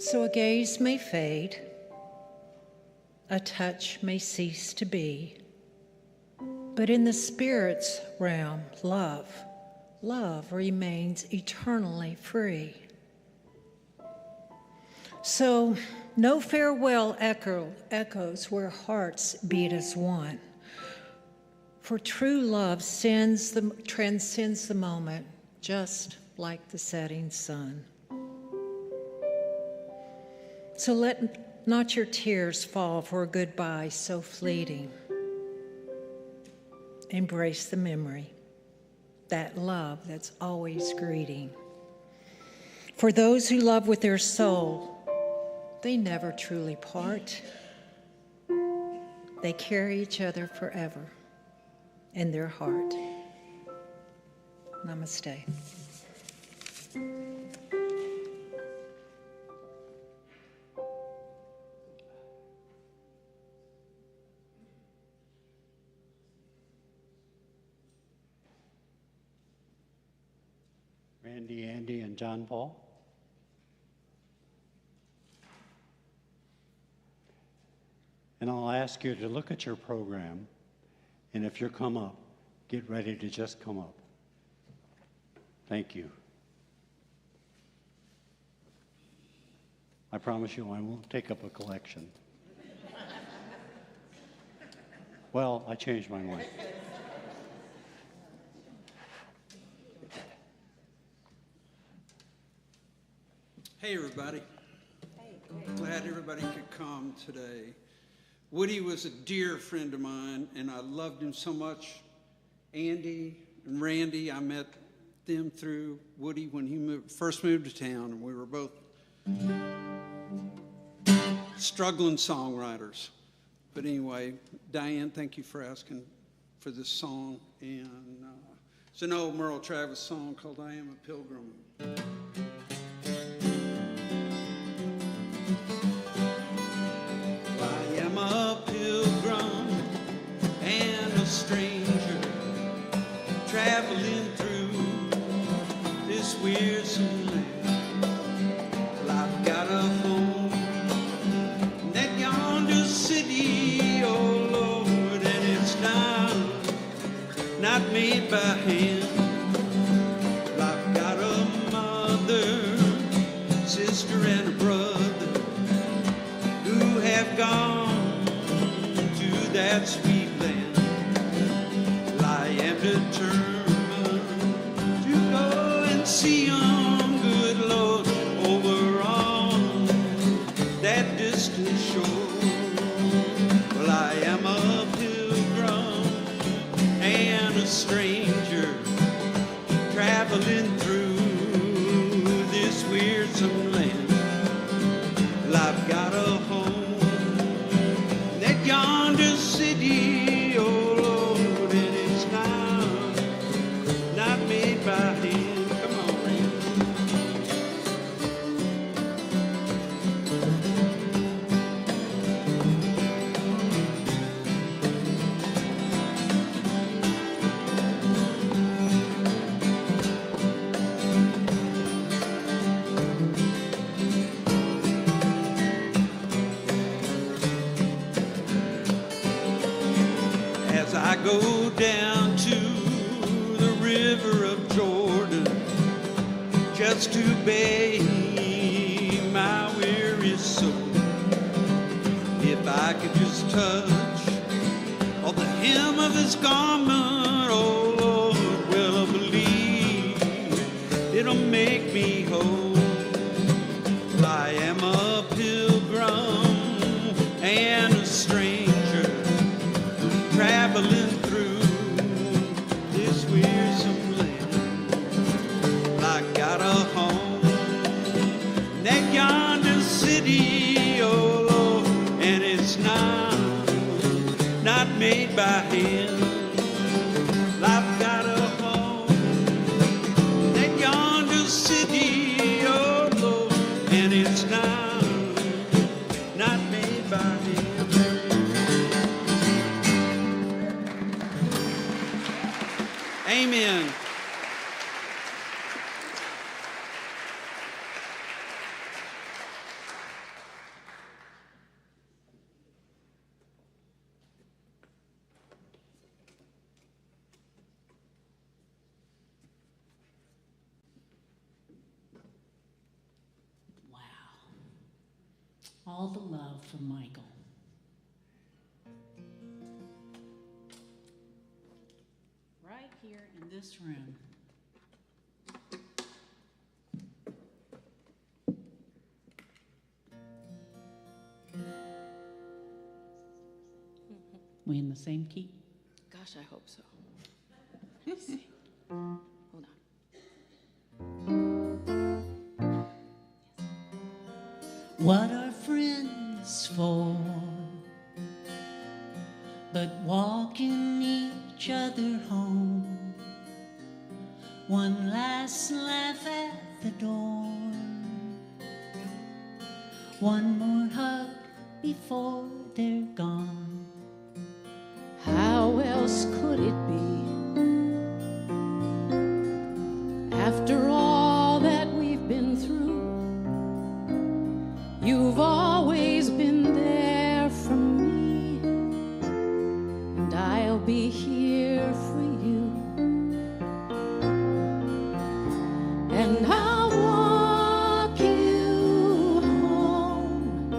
So a gaze may fade, a touch may cease to be, but in the spirit's realm, love remains eternally free. So no farewell echoes where hearts beat as one, for true love transcends the moment, just like the setting sun. So let not your tears fall for a goodbye so fleeting. Embrace the memory, that love that's always greeting. For those who love with their soul, they never truly part. They carry each other forever in their heart. Namaste. Randy, Andy, and John Paul. And I'll ask you to look at your program, and if you come up, get ready to just come up. Thank you. I promise you I won't take up a collection. Well, I changed my mind. Hey, everybody. Glad everybody could come today. Woody was a dear friend of mine, and I loved him so much. Andy and Randy, I met them through Woody when he first moved to town, and we were both struggling songwriters. But anyway, Diane, thank you for asking for this song. And it's an old Merle Travis song called I Am a Pilgrim. I am a pilgrim and a stranger, traveling through this wearisome land. Well, I've got a home in that yonder city, oh Lord, and it's not made by hand. Well, I've got a mother, sister, and a brother who have gone to that sweet land. Well, I am determined to go and see 'em, good Lord, over on that distant shore. Well, I am a pilgrim and a stranger, traveling through this weirdsome land. Well, I've got a home in that yonder city, oh Lord, and it's not made by hand. Come on, Randy. As I go down to the river of Jordan, just to bathe my weary soul, if I could just touch all the hem of his garment, oh Lord, well I believe it'll make me whole. I am a pilgrim and a stranger, traveling through this wearisome land. I got a home in that yonder city, oh Lord, and it's not made by hand. I've got a home in that yonder city, oh Lord, and it's not made by hand. Amen. All the love from Michael. Right here in this room. We in the same key? Gosh, I hope so. Let's see. Hold on. What are friends for? But walking each other home. One last laugh at the door. One more hug before they're gone. How else could it be? After all that we've been through, you've always been there for me, and I'll be here for you. And I'll walk you home,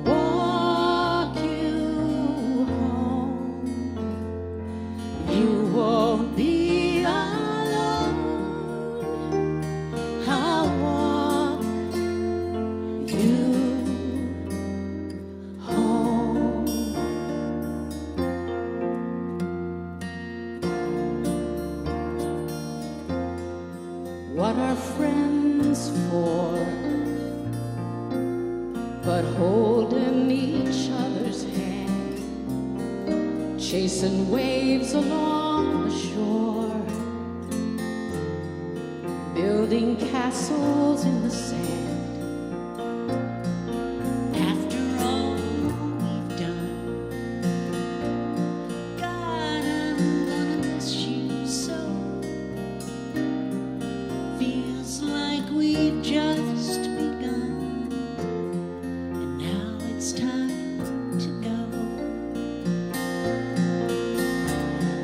walk you home. You won't be alone. I'll walk you home. What are friends for but holding each other's hand, chasing waves along the shore, building castles in the sand. After all we've done, God, I'm gonna miss you so. Feels like we've just begun, and now it's time to go.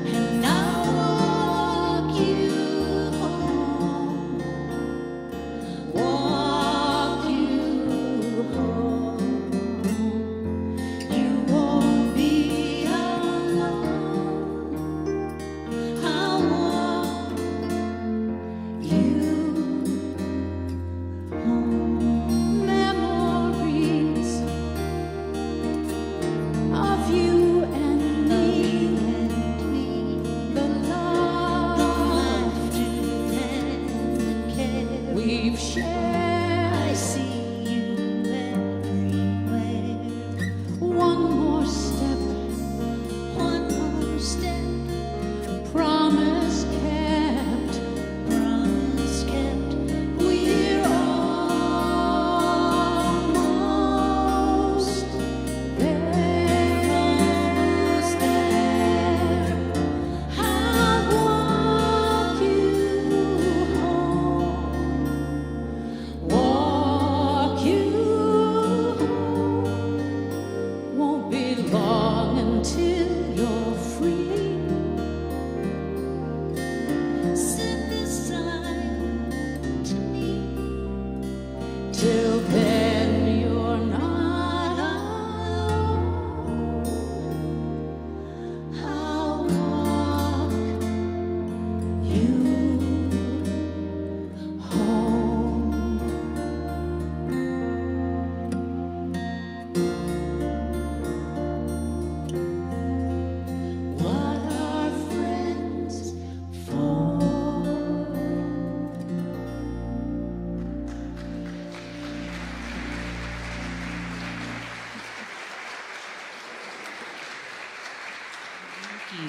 And I'll walk you home, walk you home. You won't be alone. I'll walk you home. Memories of you and me, the laughter and the care we've shared. I see you everywhere. One more step, one more step. Promise kept, promise kept. We're almost there, almost there. I'll walk you home, walk you home. Won't be long until you're free. Set this time to me. Till then, you're not alone. I'll walk you home. What are friends for? Thank you.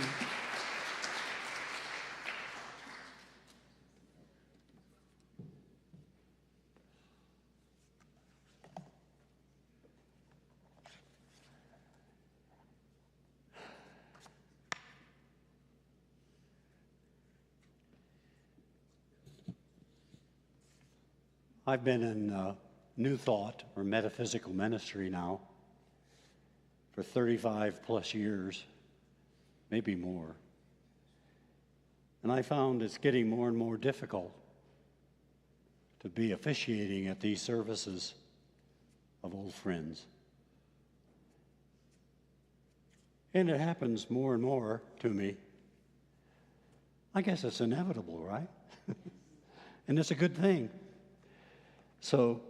I've been in New Thought or metaphysical ministry now for 35 plus years, maybe more. And I found it's getting more and more difficult to be officiating at these services of old friends. And it happens more and more to me. I guess it's inevitable, right? And it's a good thing. So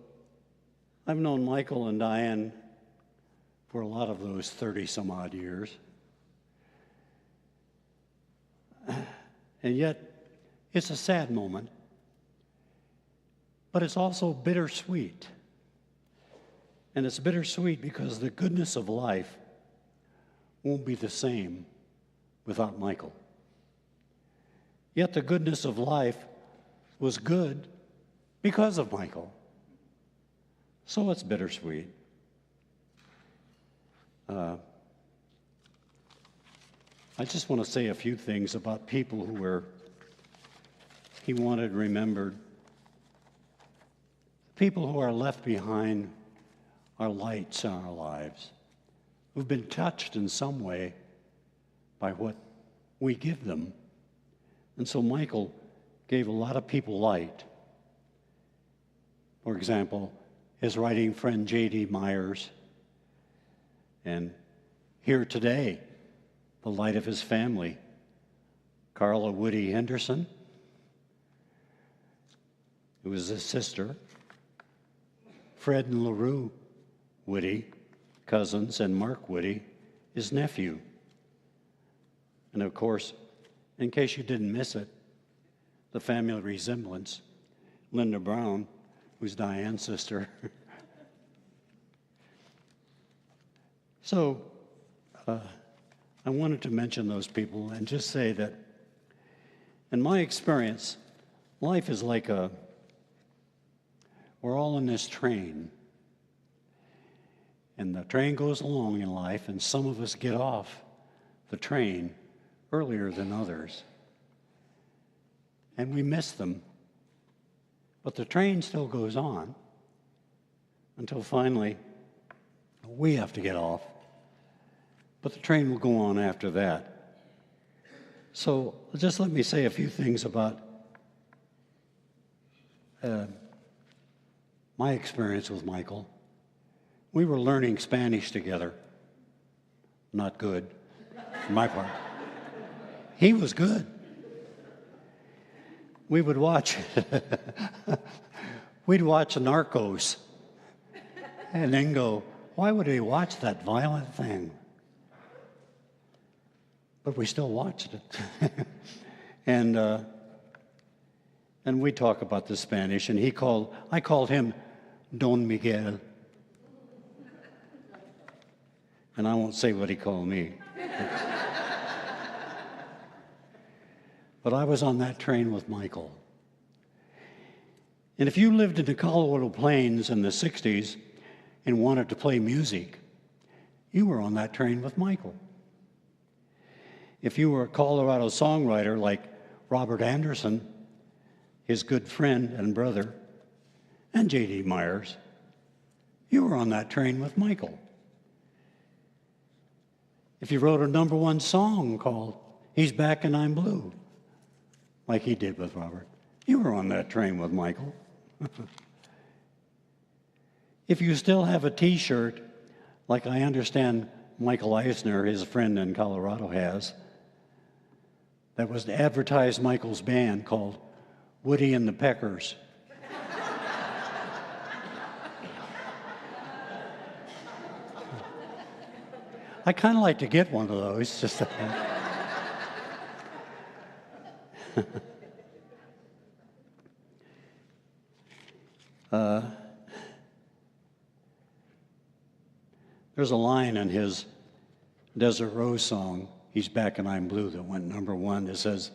I've known Michael and Diane for a lot of those 30-some-odd years. And yet, it's a sad moment, but it's also bittersweet. And it's bittersweet because the goodness of life won't be the same without Michael. Yet the goodness of life was good because of Michael. So it's bittersweet. I just want to say a few things about people who he wanted remembered. People who are left behind are lights in our lives, who've been touched in some way by what we give them. And so Michael gave a lot of people light. For example, his writing friend J.D. Myers, and here today, the light of his family, Carla Woody Henderson, who was his sister, Fred and LaRue Woody, cousins, and Mark Woody, his nephew. And of course, in case you didn't miss it, the family resemblance, Linda Brown, who's Diane's sister. So, I wanted to mention those people and just say that, in my experience, life is like we're all in this train. And the train goes along in life, and some of us get off the train earlier than others. And we miss them. But the train still goes on until finally we have to get off. But the train will go on after that. So just let me say a few things about my experience with Michael. We were learning Spanish together. Not good, for my part. He was good. We would watch, we'd watch Narcos and then go, why would we watch that violent thing? But we still watched it. And we talk about the Spanish, and I called him Don Miguel. And I won't say what he called me. But I was on that train with Michael. And if you lived in the Colorado Plains in the 60s and wanted to play music, you were on that train with Michael. If you were a Colorado songwriter like Robert Anderson, his good friend and brother, and J.D. Myers, you were on that train with Michael. If you wrote a #1 song called He's Back and I'm Blue, like he did with Robert, you were on that train with Michael. If you still have a T-shirt, like I understand Michael Eisner, his friend in Colorado, has, that was to advertise Michael's band called Woody and the Peckers. I kind of like to get one of those. Just there's a line in his Desert Rose song, He's Back and I'm Blue, that went #1. It says,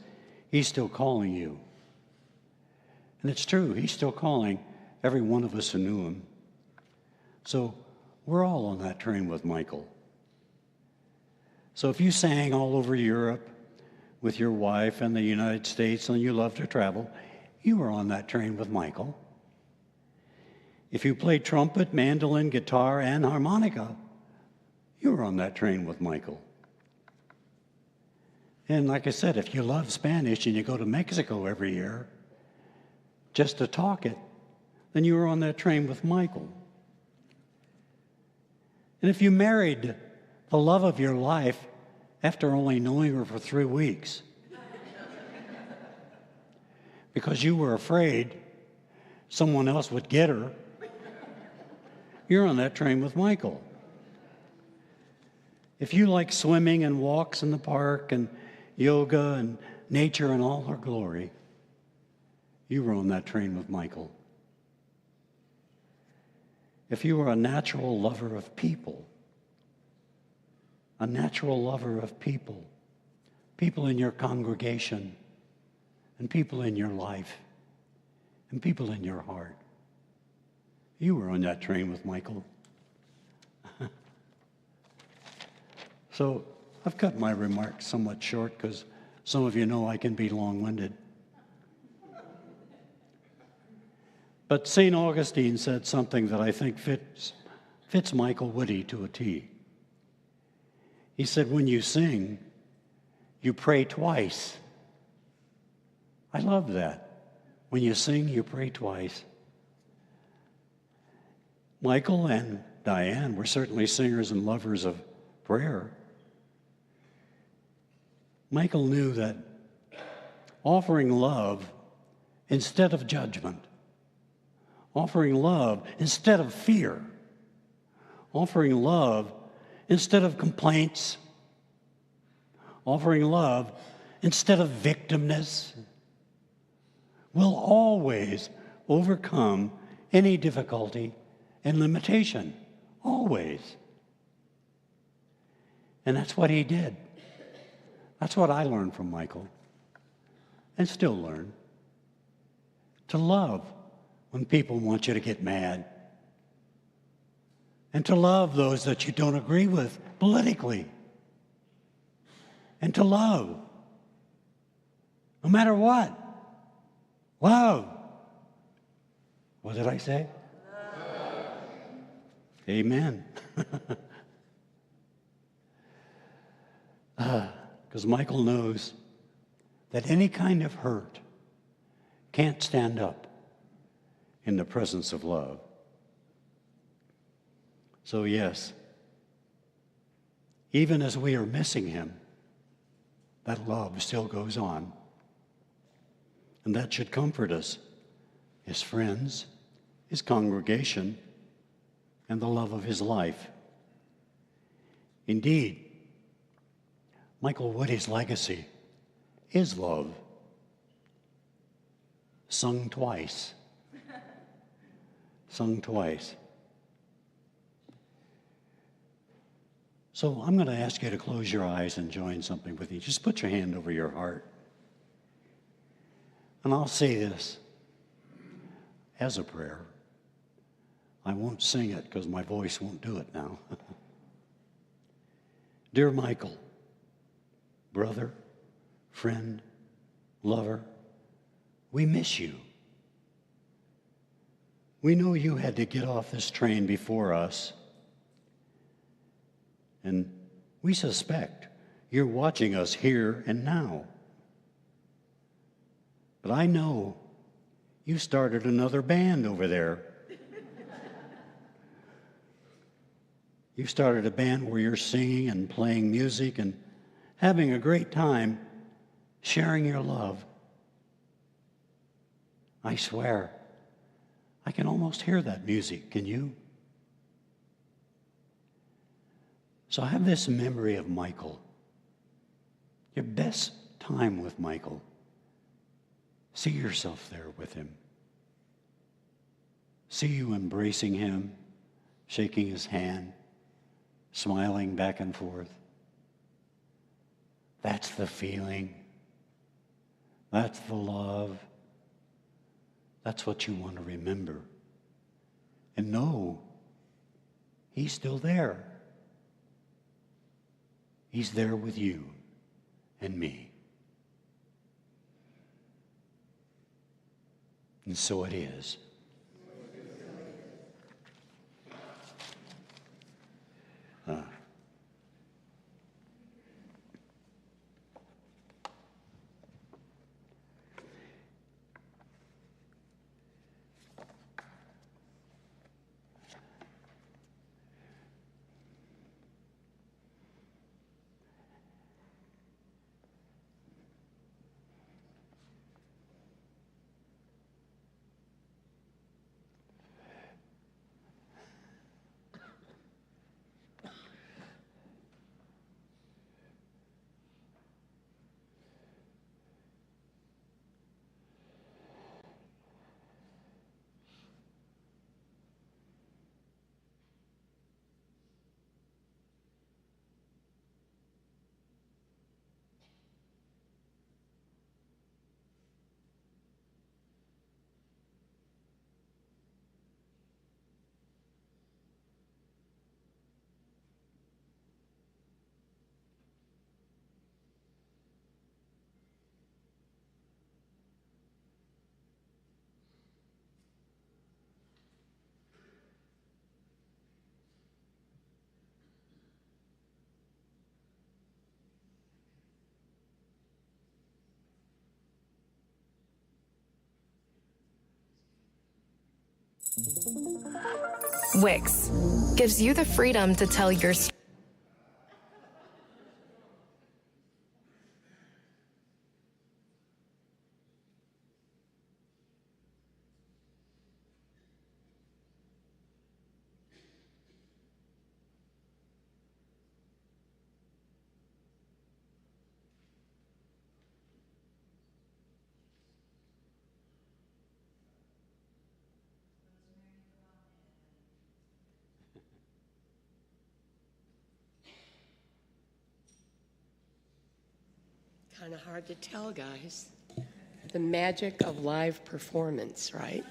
he's still calling you. And it's true, he's still calling every one of us who knew him. So we're all on that train with Michael. So if you sang all over Europe with your wife and the United States and you love to travel, you were on that train with Michael. If you played trumpet, mandolin, guitar, and harmonica, you were on that train with Michael. And like I said, if you love Spanish and you go to Mexico every year just to talk it, then you were on that train with Michael. And if you married the love of your life after only knowing her for 3 weeks, because you were afraid someone else would get her, you're on that train with Michael. If you like swimming and walks in the park and yoga and nature in all her glory, you were on that train with Michael. If you were a natural lover of people, people in your congregation, and people in your life, and people in your heart, you were on that train with Michael. So I've cut my remarks somewhat short because some of you know I can be long-winded. But St. Augustine said something that I think fits Michael Woody to a T. He said, when you sing, you pray twice. I love that. When you sing, you pray twice. Michael and Diane were certainly singers and lovers of prayer. Michael knew that offering love instead of judgment, offering love instead of fear, offering love instead of complaints, offering love instead of victimness, will always overcome any difficulty and limitation. Always. And that's what he did. That's what I learned from Michael, and still learn. To love when people want you to get mad, and to love those that you don't agree with politically, and to love no matter what. Love. What did I say? Love. Amen. Because Michael knows that any kind of hurt can't stand up in the presence of love. So yes, even as we are missing him, that love still goes on. And that should comfort us, his friends, his congregation, and the love of his life. Indeed, Michael Woody's legacy is love, sung twice. Sung twice. So I'm going to ask you to close your eyes and join something with me. Just put your hand over your heart. And I'll say this as a prayer. I won't sing it because my voice won't do it now. Dear Michael, brother, friend, lover, we miss you. We know you had to get off this train before us, and we suspect you're watching us here and now. But I know you started another band over there. You started a band where you're singing and playing music and having a great time sharing your love. I swear, I can almost hear that music. Can you? So I have this memory of Michael. Your best time with Michael. See yourself there with him. See you embracing him, shaking his hand, smiling back and forth. That's the feeling. That's the love. That's what you want to remember. And know he's still there. He's there with you and me. And so it is. Wix gives you the freedom to tell your story. Kind of hard to tell, guys. The magic of live performance, right?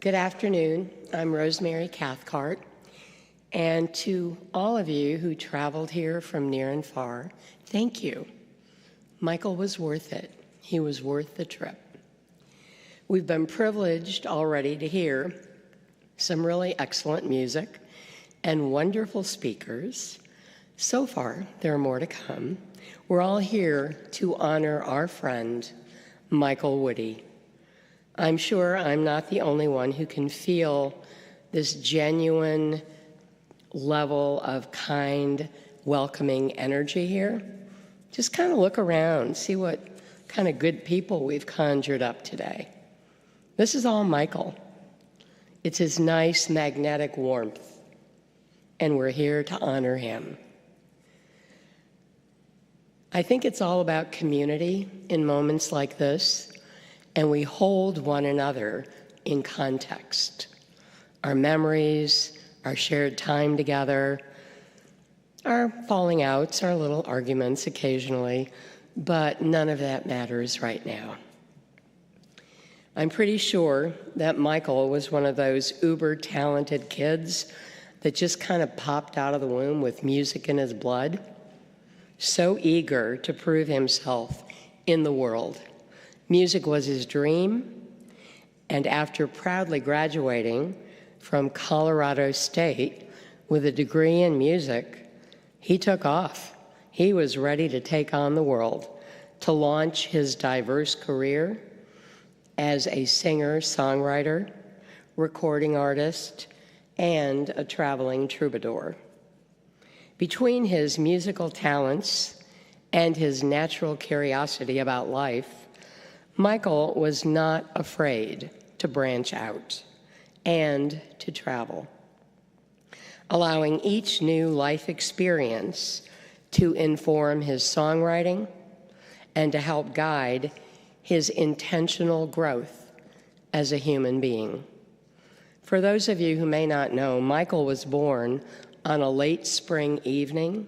Good afternoon. I'm Rosemary Cathcart. And to all of you who traveled here from near and far, thank you. Michael was worth it. He was worth the trip. We've been privileged already to hear some really excellent music and wonderful speakers. So far, there are more to come. We're all here to honor our friend, Michael Woody. I'm sure I'm not the only one who can feel this genuine level of kind, welcoming energy here. Just kind of look around, see what kind of good people we've conjured up today. This is all Michael. It's his nice, magnetic warmth, and we're here to honor him. I think it's all about community in moments like this, and we hold one another in context. Our memories, our shared time together, our falling outs, our little arguments occasionally, but none of that matters right now. I'm pretty sure that Michael was one of those uber-talented kids that just kind of popped out of the womb with music in his blood. So eager to prove himself in the world. Music was his dream, and after proudly graduating from Colorado State with a degree in music, he took off. He was ready to take on the world, to launch his diverse career as a singer, songwriter, recording artist, and a traveling troubadour. Between his musical talents and his natural curiosity about life, Michael was not afraid to branch out and to travel, allowing each new life experience to inform his songwriting and to help guide his intentional growth as a human being. For those of you who may not know, Michael was born on a late spring evening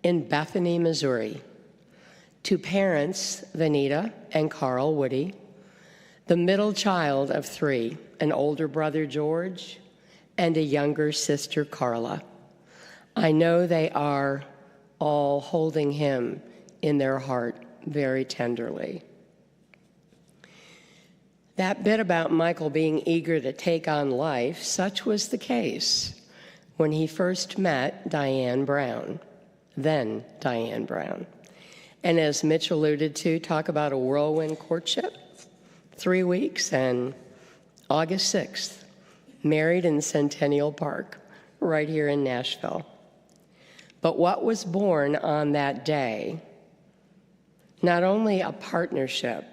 in Bethany, Missouri, to parents, Vanita and Carl Woody, the middle child of three, an older brother, George, and a younger sister, Carla. I know they are all holding him in their heart very tenderly. That bit about Michael being eager to take on life, such was the case when he first met Diane Brown, then Diane Brown. And as Mitch alluded to, talk about a whirlwind courtship, 3 weeks and August 6th, married in Centennial Park, right here in Nashville. But what was born on that day, not only a partnership,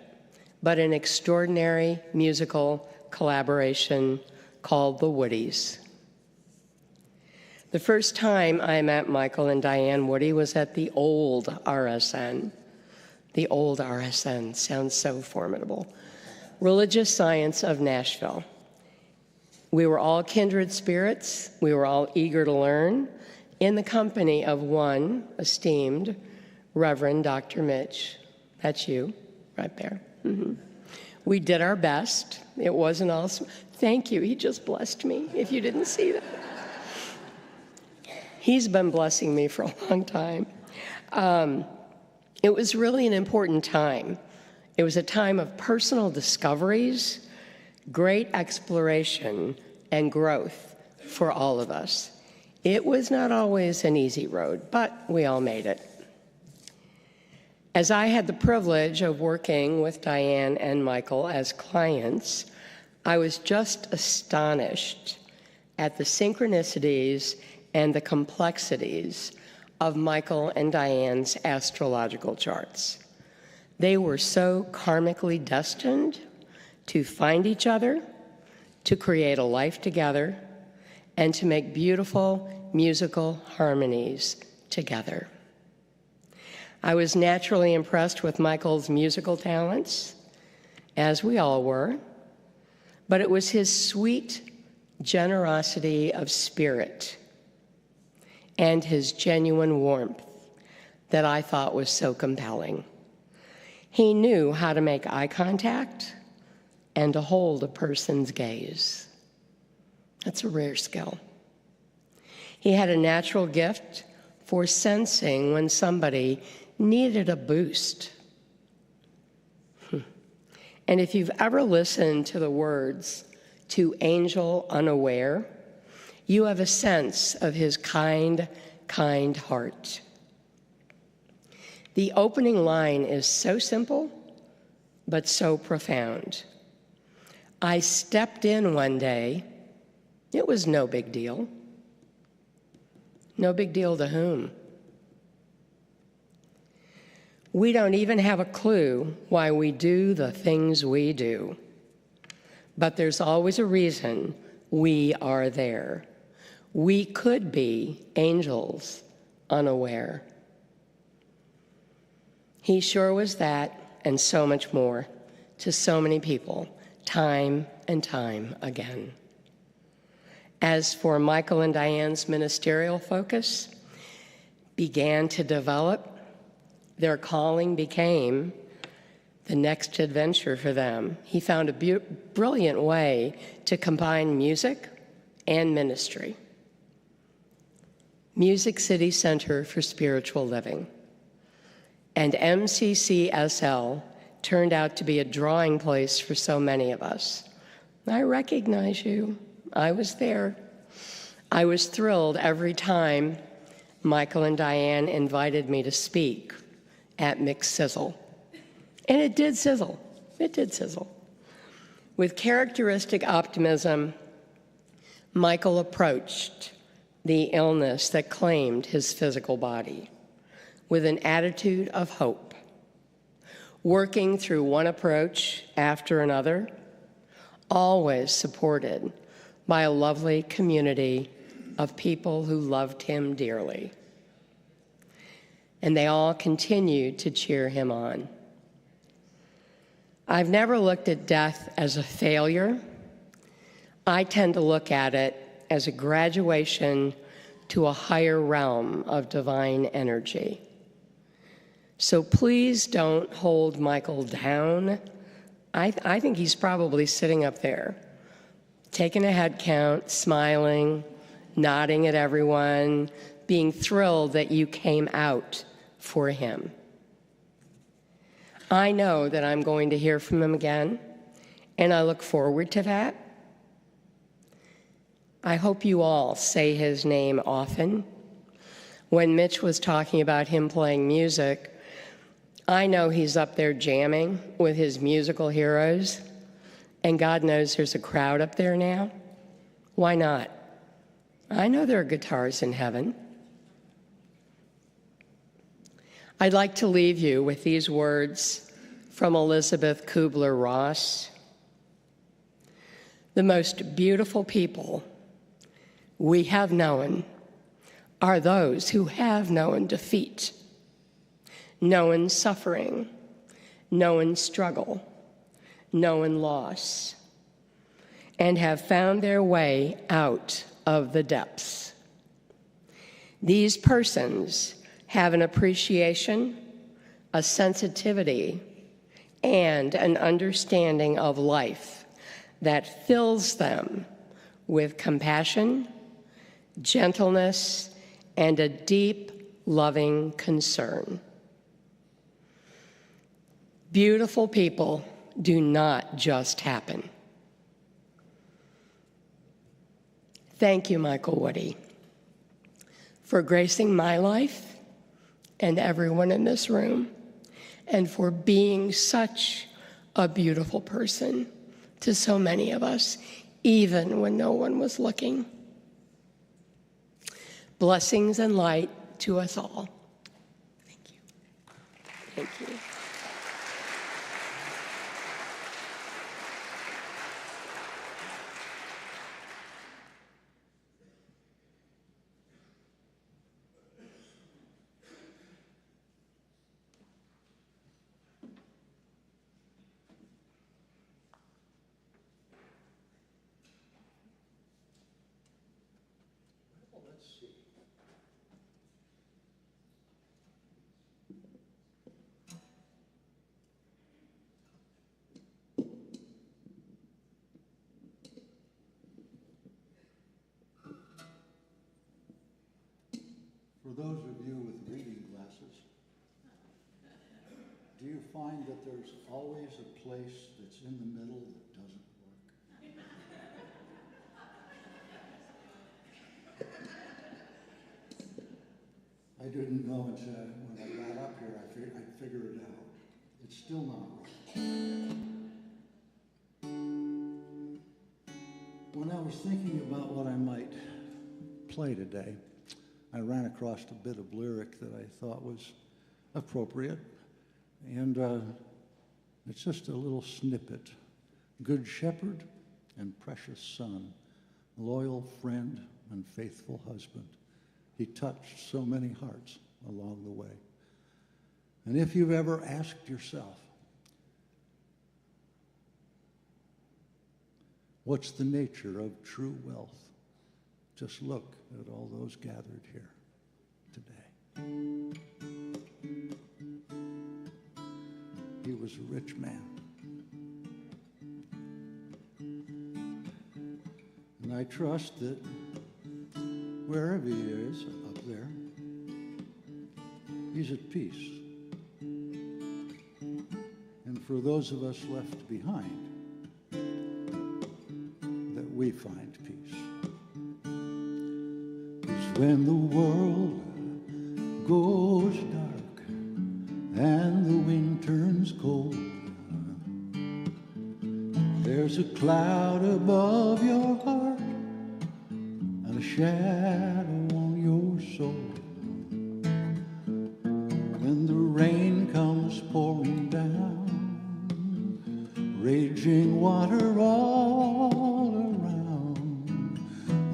but an extraordinary musical collaboration called the Woodies. The first time I met Michael and Diane Woody was at the old RSN. The old RSN sounds so formidable. Religious Science of Nashville. We were all kindred spirits. We were all eager to learn in the company of one esteemed Reverend Dr. Mitch. That's you right there. Mm-hmm. We did our best. It wasn't all, thank you, he just blessed me, if you didn't see that. He's been blessing me for a long time. It was really an important time. It was a time of personal discoveries, great exploration, and growth for all of us. It was not always an easy road, but we all made it. As I had the privilege of working with Diane and Michael as clients, I was just astonished at the synchronicities and the complexities of Michael and Diane's astrological charts. They were so karmically destined to find each other, to create a life together, and to make beautiful musical harmonies together. I was naturally impressed with Michael's musical talents, as we all were, but it was his sweet generosity of spirit and his genuine warmth that I thought was so compelling. He knew how to make eye contact and to hold a person's gaze. That's a rare skill. He had a natural gift for sensing when somebody needed a boost. And if you've ever listened to the words, "to angel unaware," you have a sense of his kind, kind heart. The opening line is so simple, but so profound. I stepped in one day. It was no big deal. No big deal to whom? We don't even have a clue why we do the things we do. But there's always a reason we are there. We could be angels unaware. He sure was that and so much more to so many people, time and time again. As for Michael and Diane's ministerial focus began to develop, their calling became the next adventure for them. He found a brilliant way to combine music and ministry. Music City Center for Spiritual Living. And MCCSL turned out to be a drawing place for so many of us. I recognize you. I was there. I was thrilled every time Michael and Diane invited me to speak at Mix Sizzle. And it did sizzle. It did sizzle. With characteristic optimism, Michael approached the illness that claimed his physical body with an attitude of hope, working through one approach after another, always supported by a lovely community of people who loved him dearly. And they all continued to cheer him on. I've never looked at death as a failure. I tend to look at it as a graduation to a higher realm of divine energy. So please don't hold Michael down. I think he's probably sitting up there, taking a head count, smiling, nodding at everyone, being thrilled that you came out for him. I know that I'm going to hear from him again, and I look forward to that. I hope you all say his name often. When Mitch was talking about him playing music, I know he's up there jamming with his musical heroes, and God knows there's a crowd up there now. Why not? I know there are guitars in heaven. I'd like to leave you with these words from Elizabeth Kubler-Ross. The most beautiful people we have known are those who have known defeat, known suffering, known struggle, known loss, and have found their way out of the depths. These persons have an appreciation, a sensitivity, and an understanding of life that fills them with compassion, gentleness, and a deep, loving concern. Beautiful people do not just happen. Thank you, Michael Woody, for gracing my life and everyone in this room, and for being such a beautiful person to so many of us, even when no one was looking. Blessings and light to us all. Thank you. Thank you. For those of you with reading glasses, do you find that there's always a place that's in the middle that doesn't work? I didn't know until when I got up here, I'd figure it out. It's still not right. When I was thinking about what I might play today, I ran across a bit of lyric that I thought was appropriate, and it's just a little snippet. Good shepherd and precious son, loyal friend and faithful husband. He touched so many hearts along the way. And if you've ever asked yourself, what's the nature of true wealth? Just look at all those gathered here today. He was a rich man. And I trust that wherever he is up there, he's at peace. And for those of us left behind, that we find peace. When the world goes dark and the wind turns cold, there's a cloud above your heart and a shadow on your soul. When the rain comes pouring down, raging water all around,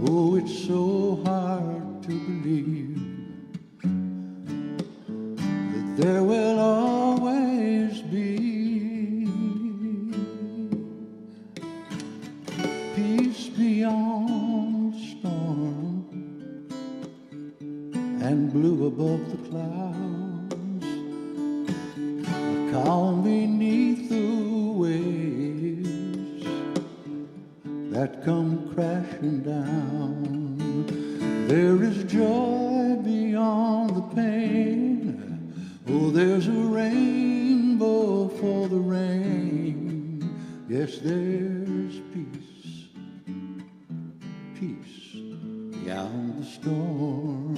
oh, it's so hard to believe that there will always be peace beyond the storm and blue above the clouds, a calm beneath the waves that come crashing down. There is joy beyond the pain. Oh, there's a rainbow for the rain. Yes, there's peace, peace beyond the storm.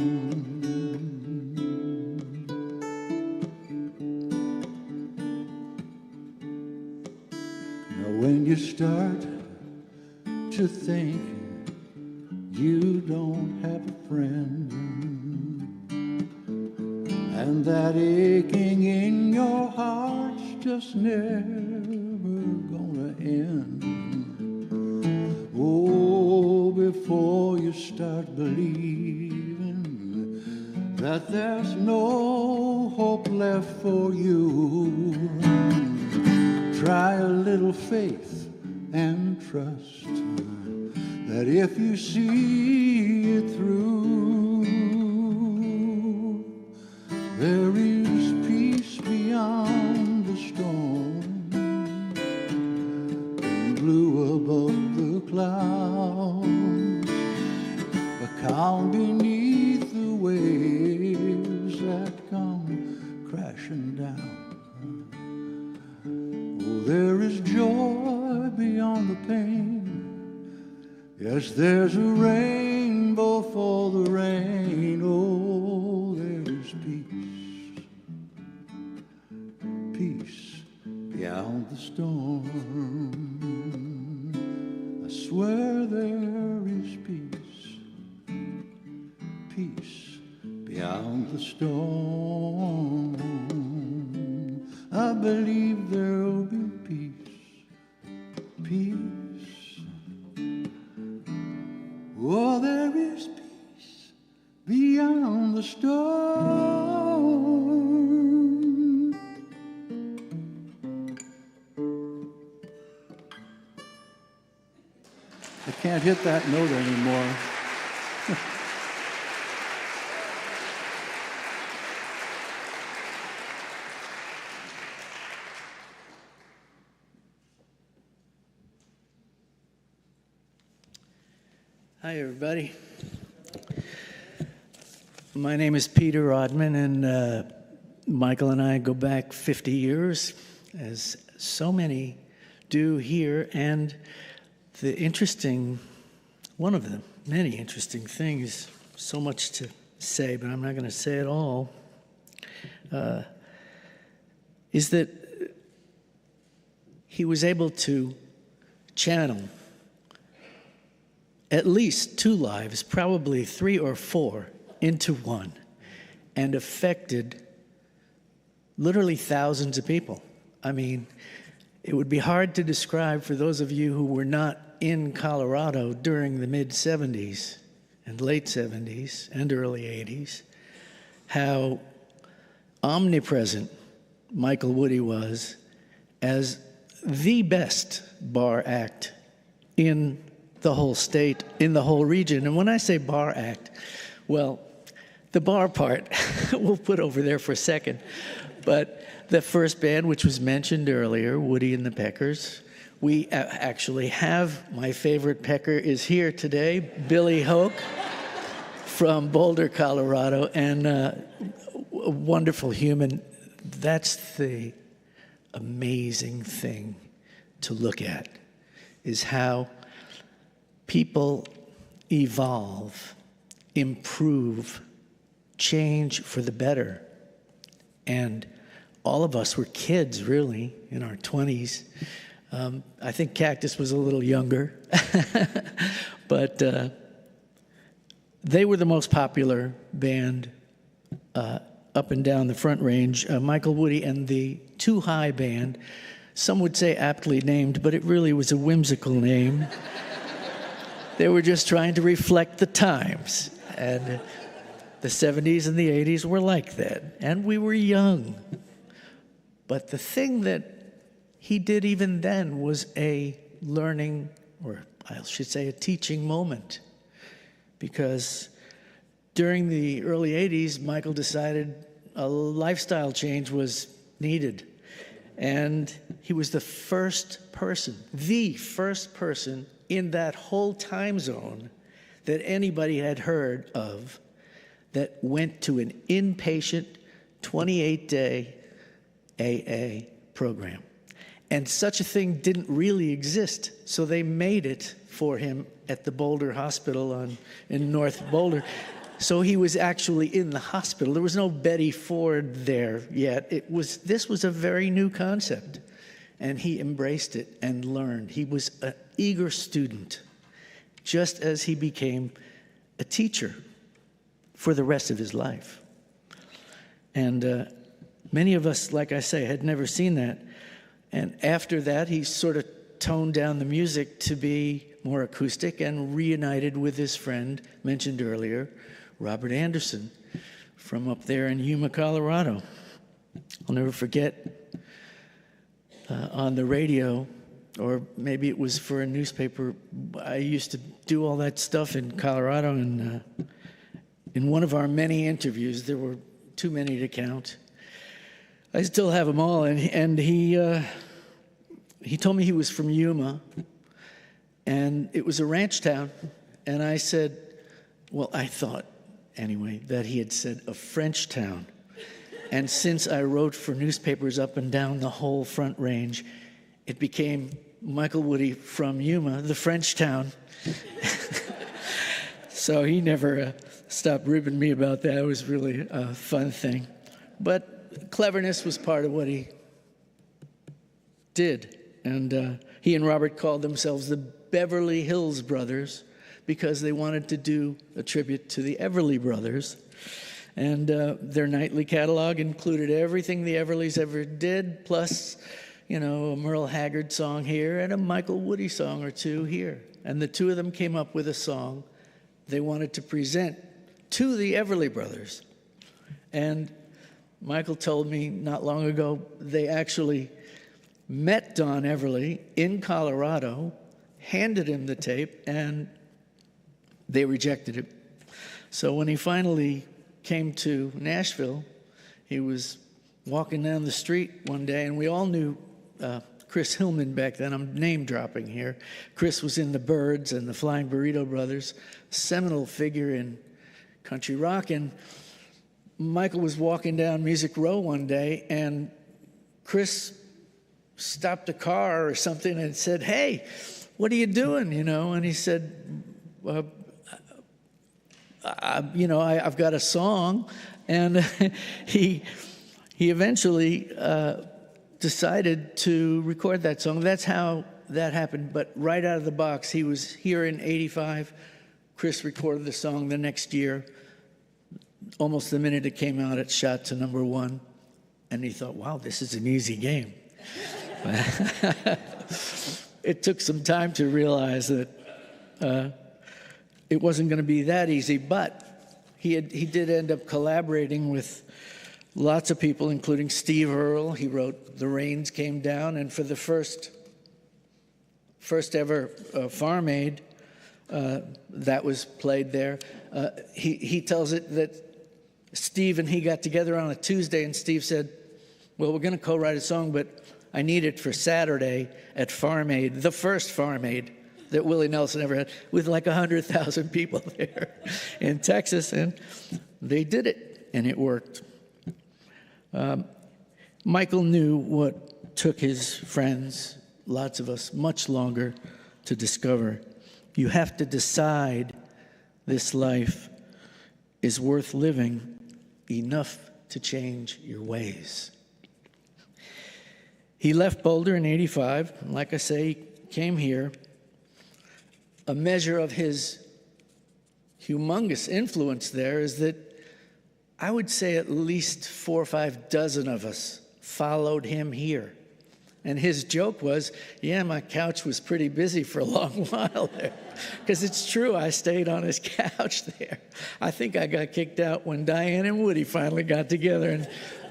Now, when you start to think you don't have a friend, and that aching in your heart's just never gonna end. Oh, before you start believing that there's no hope left for you, try a little faith and trust that if you see it through, there is peace beyond the storm and blue above the clouds, a calm beneath the waves that come crashing down. Oh, there is joy beyond the pain. Yes, there's a rainbow for the rain. Oh, there's peace, peace beyond the storm. there is peace, peace beyond the storm. I believe there'll be peace, peace. Oh, there is peace beyond the storm. I can't hit that note anymore. Hi, everybody. My name is Peter Rodman, and Michael and I go back 50 years, as so many do here. And one of the many interesting things, so much to say, but I'm not going to say it all, is that he was able to channel at least 2 lives, probably 3 or 4, into one, and affected literally thousands of people. I mean, it would be hard to describe for those of you who were not in Colorado during the mid-'70s and late 70s and early 80s, how omnipresent Michael Woody was as the best bar act in the whole state, in the whole region. And when I say bar act, well, the bar part we'll put over there for a second. But the first band, which was mentioned earlier, Woody and the Peckers, we actually have, my favorite Pecker is here today, Billy Hoke from Boulder, Colorado, and a wonderful human. That's the amazing thing to look at, is how people evolve, improve, change for the better. And all of us were kids, really, in our 20s. I think Cactus was a little younger. But they were the most popular band up and down the Front Range. Michael Woody and the Too High Band, some would say aptly named, but it really was a whimsical name. They were just trying to reflect the times. And the 70s and the 80s were like that. And we were young. But the thing that he did even then was a learning, or I should say a teaching moment. Because during the early 80s, Michael decided a lifestyle change was needed. And he was the first person in that whole time zone that anybody had heard of that went to an inpatient 28-day AA program. And such a thing didn't really exist, so they made it for him at the Boulder Hospital in North Boulder. So he was actually in the hospital. There was no Betty Ford there yet. This was a very new concept, and he embraced it and learned. He was an eager student, just as he became a teacher for the rest of his life. And many of us, like I say, had never seen that. And after that, he sort of toned down the music to be more acoustic and reunited with his friend, mentioned earlier, Robert Anderson, from up there in Yuma, Colorado. I'll never forget on the radio, or maybe it was for a newspaper, I used to do all that stuff in Colorado, and in one of our many interviews, there were too many to count. I still have them all, and he told me he was from Yuma, and it was a ranch town, and I said, well, I thought, anyway, that he had said a French town. And since I wrote for newspapers up and down the whole Front Range, it became Michael Woody from Yuma, the French town. So he never stopped ribbing me about that. It was really a fun thing. But cleverness was part of what he did. And He and Robert called themselves the Beverly Hills Brothers because they wanted to do a tribute to the Everly Brothers. And their nightly catalog included everything the Everlys ever did, plus, a Merle Haggard song here and a Michael Woody song or two here. And the two of them came up with a song they wanted to present to the Everly Brothers. And Michael told me not long ago they actually met Don Everly in Colorado, handed him the tape, and they rejected it. So when he finally came to Nashville, he was walking down the street one day, and we all knew Chris Hillman back then. I'm name dropping here. Chris was in the Byrds and the Flying Burrito Brothers, seminal figure in country rock. And Michael was walking down Music Row one day, and Chris stopped a car or something and said, "Hey, what are you doing?" And he said, I've got a song. And he eventually decided to record that song. That's how that happened. But right out of the box, he was here in '85. Chris recorded the song the next year. Almost the minute it came out, it shot to #1. And he thought, wow, this is an easy game. It took some time to realize that it wasn't going to be that easy, but he did end up collaborating with lots of people, including Steve Earle. He wrote "The Rains Came Down," and for the first ever Farm Aid, that was played there. He tells it that Steve and he got together on a Tuesday, and Steve said, "Well, we're going to co-write a song, but I need it for Saturday at Farm Aid," the first Farm Aid that Willie Nelson ever had, with like 100,000 people there in Texas, and they did it, and it worked. Michael knew what took his friends, lots of us, much longer to discover. You have to decide this life is worth living enough to change your ways. He left Boulder in '85. Like I say, he came here. A measure of his humongous influence there is that I would say at least 4 or 5 dozen of us followed him here. And his joke was, yeah, my couch was pretty busy for a long while there. Because it's true, I stayed on his couch there. I think I got kicked out when Diane and Woody finally got together and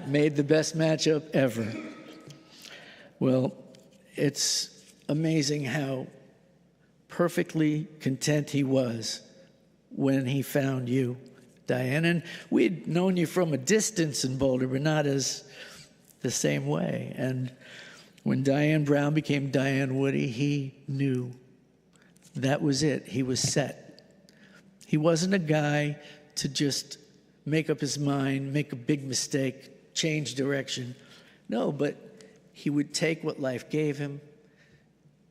made the best matchup ever. Well, it's amazing how perfectly content he was when he found you, Diane. And we'd known you from a distance in Boulder, but not as the same way. And when Diane Brown became Diane Woody, he knew that was it. He was set. He wasn't a guy to just make up his mind, make a big mistake, change direction. No, but he would take what life gave him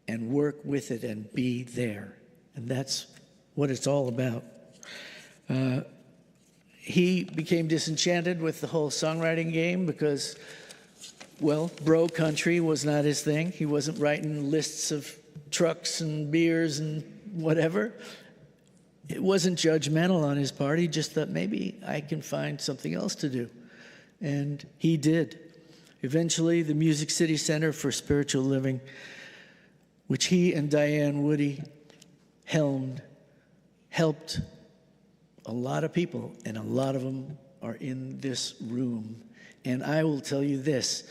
and work with it and be there. And that's what it's all about. He became disenchanted with the whole songwriting game because, well, bro country was not his thing. He wasn't writing lists of trucks and beers and whatever. It wasn't judgmental on his part. He just thought, maybe I can find something else to do. And he did. Eventually, the Music City Center for Spiritual Living, which he and Diane Woody helmed, helped a lot of people, and a lot of them are in this room. And I will tell you this,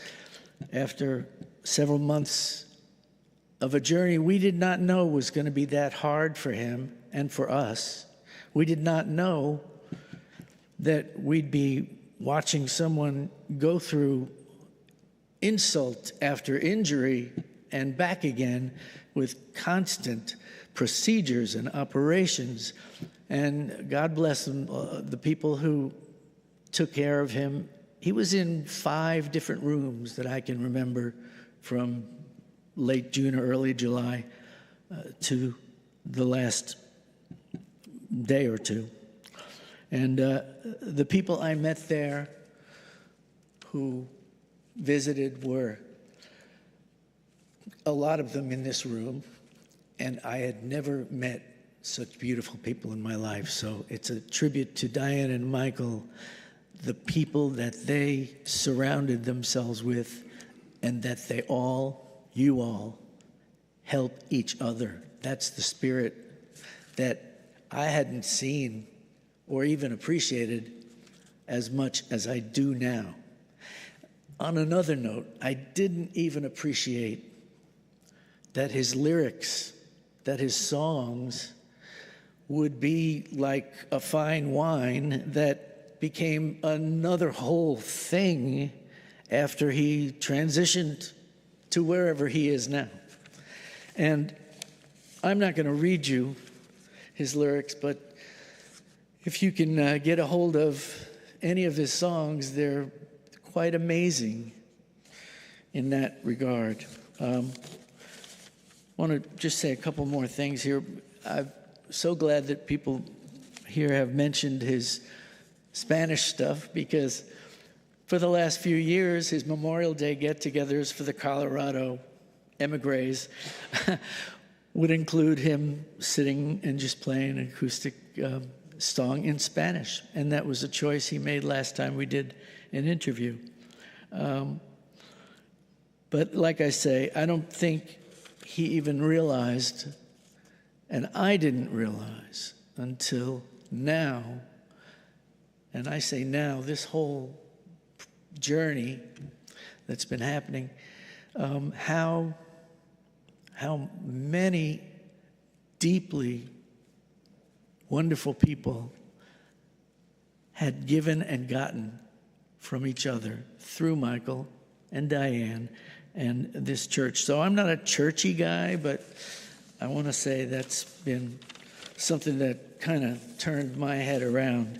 after several months of a journey we did not know was going to be that hard for him and for us. We did not know that we'd be watching someone go through insult after injury and back again with constant procedures and operations. And God bless them, the people who took care of him. He was in 5 different rooms that I can remember from late June or early July to the last day or two. And the people I met there who visited were a lot of them in this room, and I had never met such beautiful people in my life. So it's a tribute to Diane and Michael, the people that they surrounded themselves with, and that they all, you all, help each other. That's the spirit that I hadn't seen or even appreciated as much as I do now. On another note, I didn't even appreciate that his lyrics, that his songs would be like a fine wine that became another whole thing after he transitioned to wherever he is now. And I'm not going to read you his lyrics, but if you can get a hold of any of his songs, they're quite amazing in that regard. I want to just say a couple more things here. I'm so glad that people here have mentioned his Spanish stuff, because for the last few years, his Memorial Day get-togethers for the Colorado emigres would include him sitting and just playing an acoustic song in Spanish. And that was a choice he made last time we did an interview. But like I say, I don't think he even realized, and I didn't realize until now, and I say now, this whole journey that's been happening, how many deeply wonderful people had given and gotten from each other through Michael and Diane and this church. So I'm not a churchy guy, but I want to say that's been something that kind of turned my head around.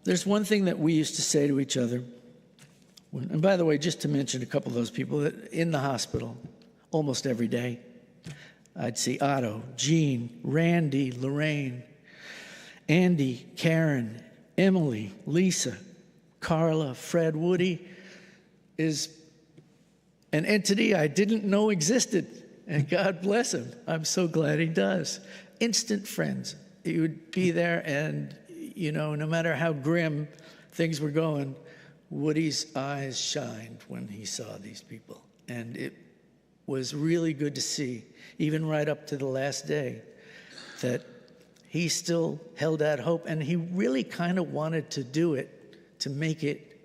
There's one thing that we used to say to each other, and by the way, just to mention a couple of those people, that in the hospital, almost every day, I'd see Otto, Jean, Randy, Lorraine, Andy, Karen, Emily, Lisa, Carla, Fred. Woody is an entity I didn't know existed, and God bless him. I'm so glad he does. Instant friends. He would be there, and no matter how grim things were going, Woody's eyes shined when he saw these people. And it was really good to see, even right up to the last day, that he still held out hope. And he really kind of wanted to do it, to make it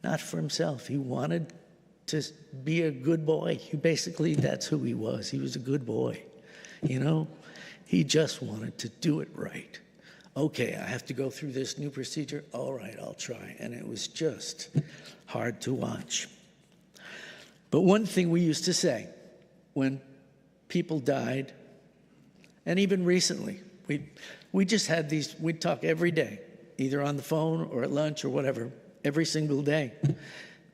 not for himself. He wanted to be a good boy. Basically, that's who he was. He was a good boy. He just wanted to do it right. Okay, I have to go through this new procedure. All right, I'll try. And it was just hard to watch. But one thing we used to say when people died, and even recently, we just had these, we'd talk every day, either on the phone or at lunch or whatever, every single day. A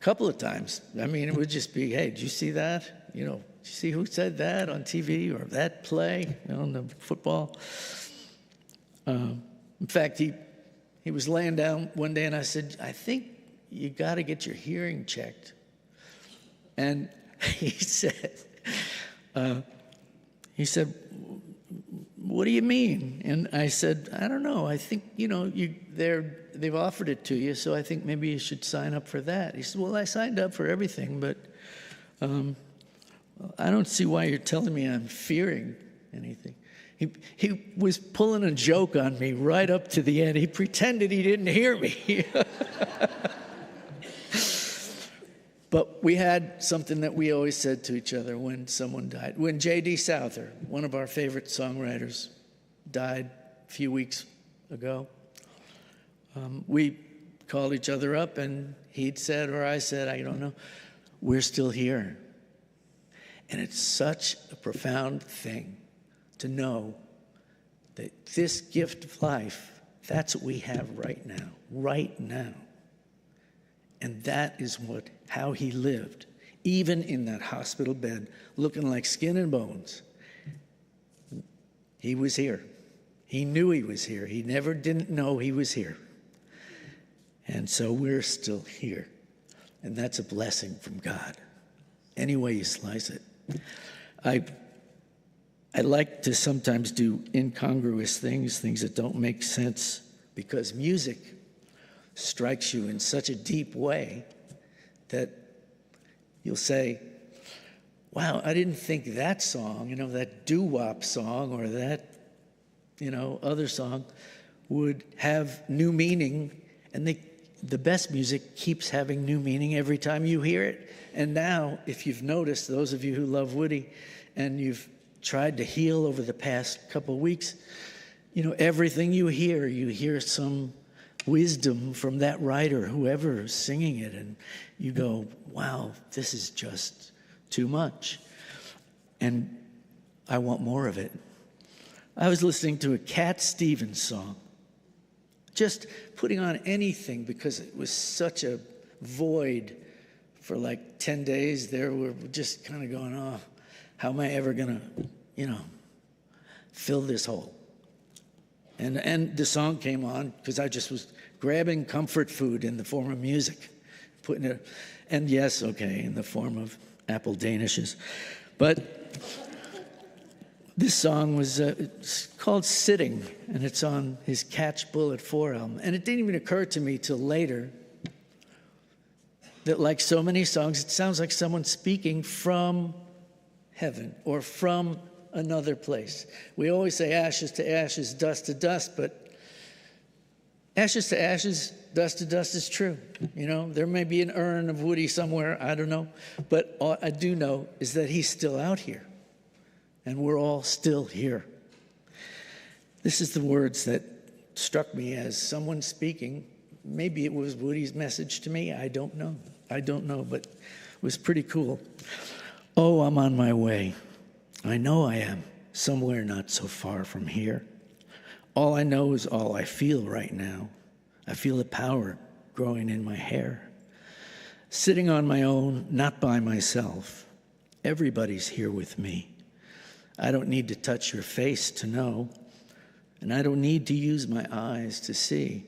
couple of times. I mean, it would just be, hey, did you see that? Did you see who said that on TV, or that play on the football? In fact, he was laying down one day, and I said, I think you got to get your hearing checked. And he said, what do you mean? And I said, I don't know. I think, they've offered it to you, so I think maybe you should sign up for that. He said, well, I signed up for everything, but I don't see why you're telling me I'm fearing anything. He was pulling a joke on me right up to the end. He pretended he didn't hear me. But we had something that we always said to each other when someone died. When J.D. Souther, one of our favorite songwriters, died a few weeks ago, we called each other up, and he'd said, or I said, I don't know, we're still here. And it's such a profound thing to know that this gift of life, that's what we have right now. And that is how he lived, even in that hospital bed, looking like skin and bones. He was here. He knew he was here. He never didn't know he was here. And so we're still here. And that's a blessing from God. any way you slice it. I like to sometimes do incongruous things that don't make sense, because music strikes you in such a deep way that you'll say, wow, I didn't think that song, that doo-wop song or that, other song would have new meaning. And the best music keeps having new meaning every time you hear it. And now, if you've noticed, those of you who love Woody, and you've tried to heal over the past couple of weeks, everything you hear some wisdom from that writer, whoever is singing it, and you go, wow, this is just too much. And I want more of it. I was listening to a Cat Stevens song, just putting on anything because it was such a void for like 10 days there. We're just kind of going, oh, how am I ever going to, fill this hole? And the song came on because I just was grabbing comfort food in the form of music, putting it, and yes, okay, in the form of apple danishes. But this song was it's called Sitting, and it's on his Catch Bullet 4 album. And it didn't even occur to me till later that, like so many songs, it sounds like someone speaking from heaven or from another place. We always say ashes to ashes, dust to dust, but ashes to ashes, dust to dust is true. There may be an urn of Woody somewhere, I don't know. But all I do know is that he's still out here, and we're all still here. This is the words that struck me as someone speaking. Maybe it was Woody's message to me. I don't know, but it was pretty cool. Oh, I'm on my way. I know I am, somewhere not so far from here. All I know is all I feel right now. I feel the power growing in my hair. Sitting on my own, not by myself. Everybody's here with me. I don't need to touch your face to know, and I don't need to use my eyes to see.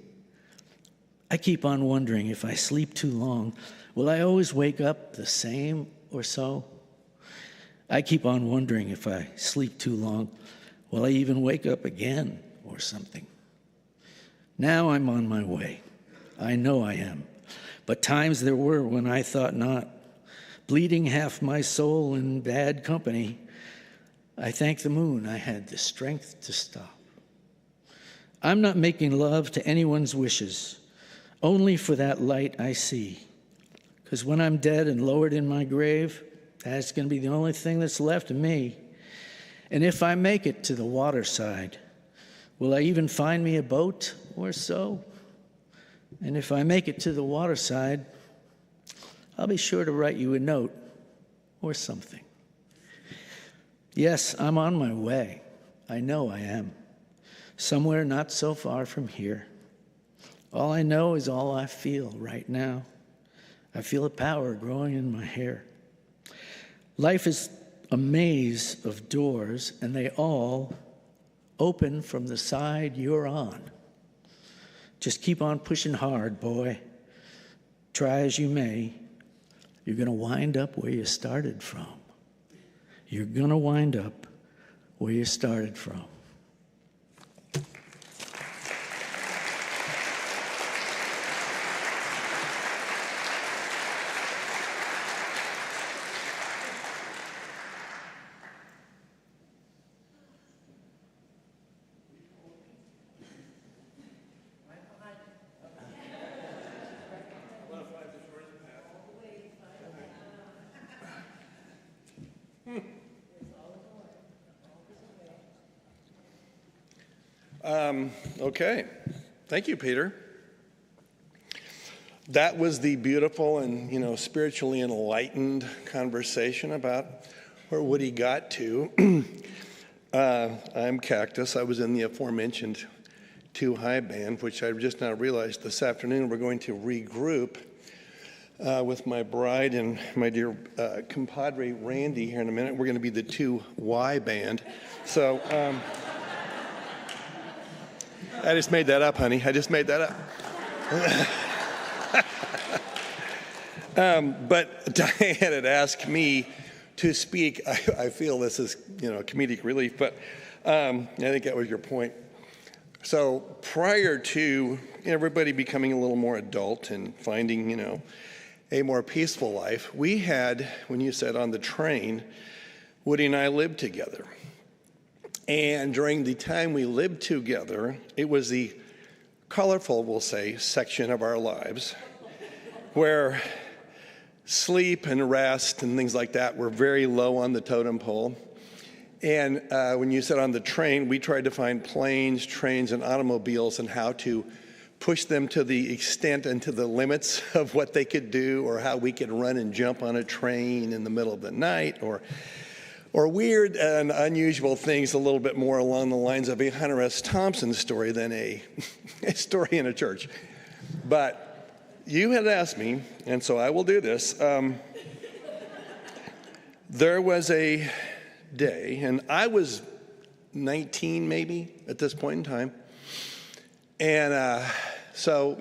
I keep on wondering, if I sleep too long, will I always wake up the same or so? I keep on wondering, if I sleep too long, will I even wake up again or something? Now I'm on my way. I know I am. But times there were when I thought not. Bleeding half my soul in bad company, I thank the moon I had the strength to stop. I'm not making love to anyone's wishes, only for that light I see. Because when I'm dead and lowered in my grave, that's going to be the only thing that's left of me. And if I make it to the waterside, will I even find me a boat or so? And if I make it to the waterside, I'll be sure to write you a note or something. Yes, I'm on my way. I know I am. Somewhere not so far from here. All I know is all I feel right now. I feel a power growing in my hair. Life is a maze of doors, and they all open from the side you're on. Just keep on pushing hard, boy. Try as you may, you're going to wind up where you started from. You're going to wind up where you started from. Okay. Thank you, Peter. That was the beautiful and, spiritually enlightened conversation about where Woody got to. I'm Cactus. I was in the aforementioned Too High band, which I've just now realized this afternoon we're going to regroup with my bride and my dear compadre Randy here in a minute. We're going to be the 2Y band. So I just made that up, honey. I just made that up. But Diane had asked me to speak. I feel this is, comedic relief, but I think that was your point. So prior to everybody becoming a little more adult and finding, a more peaceful life, we had, when you said on the train, Woody and I lived together. And during the time we lived together, it was the colorful, we'll say, section of our lives where sleep and rest and things like that were very low on the totem pole. And when you said on the train, we tried to find planes, trains, and automobiles and how to push them to the extent and to the limits of what they could do, or how we could run and jump on a train in the middle of the night, or weird and unusual things a little bit more along the lines of a Hunter S. Thompson story than a story in a church. But you had asked me, and so I will do this. There was a day, and I was 19 maybe at this point in time. And so,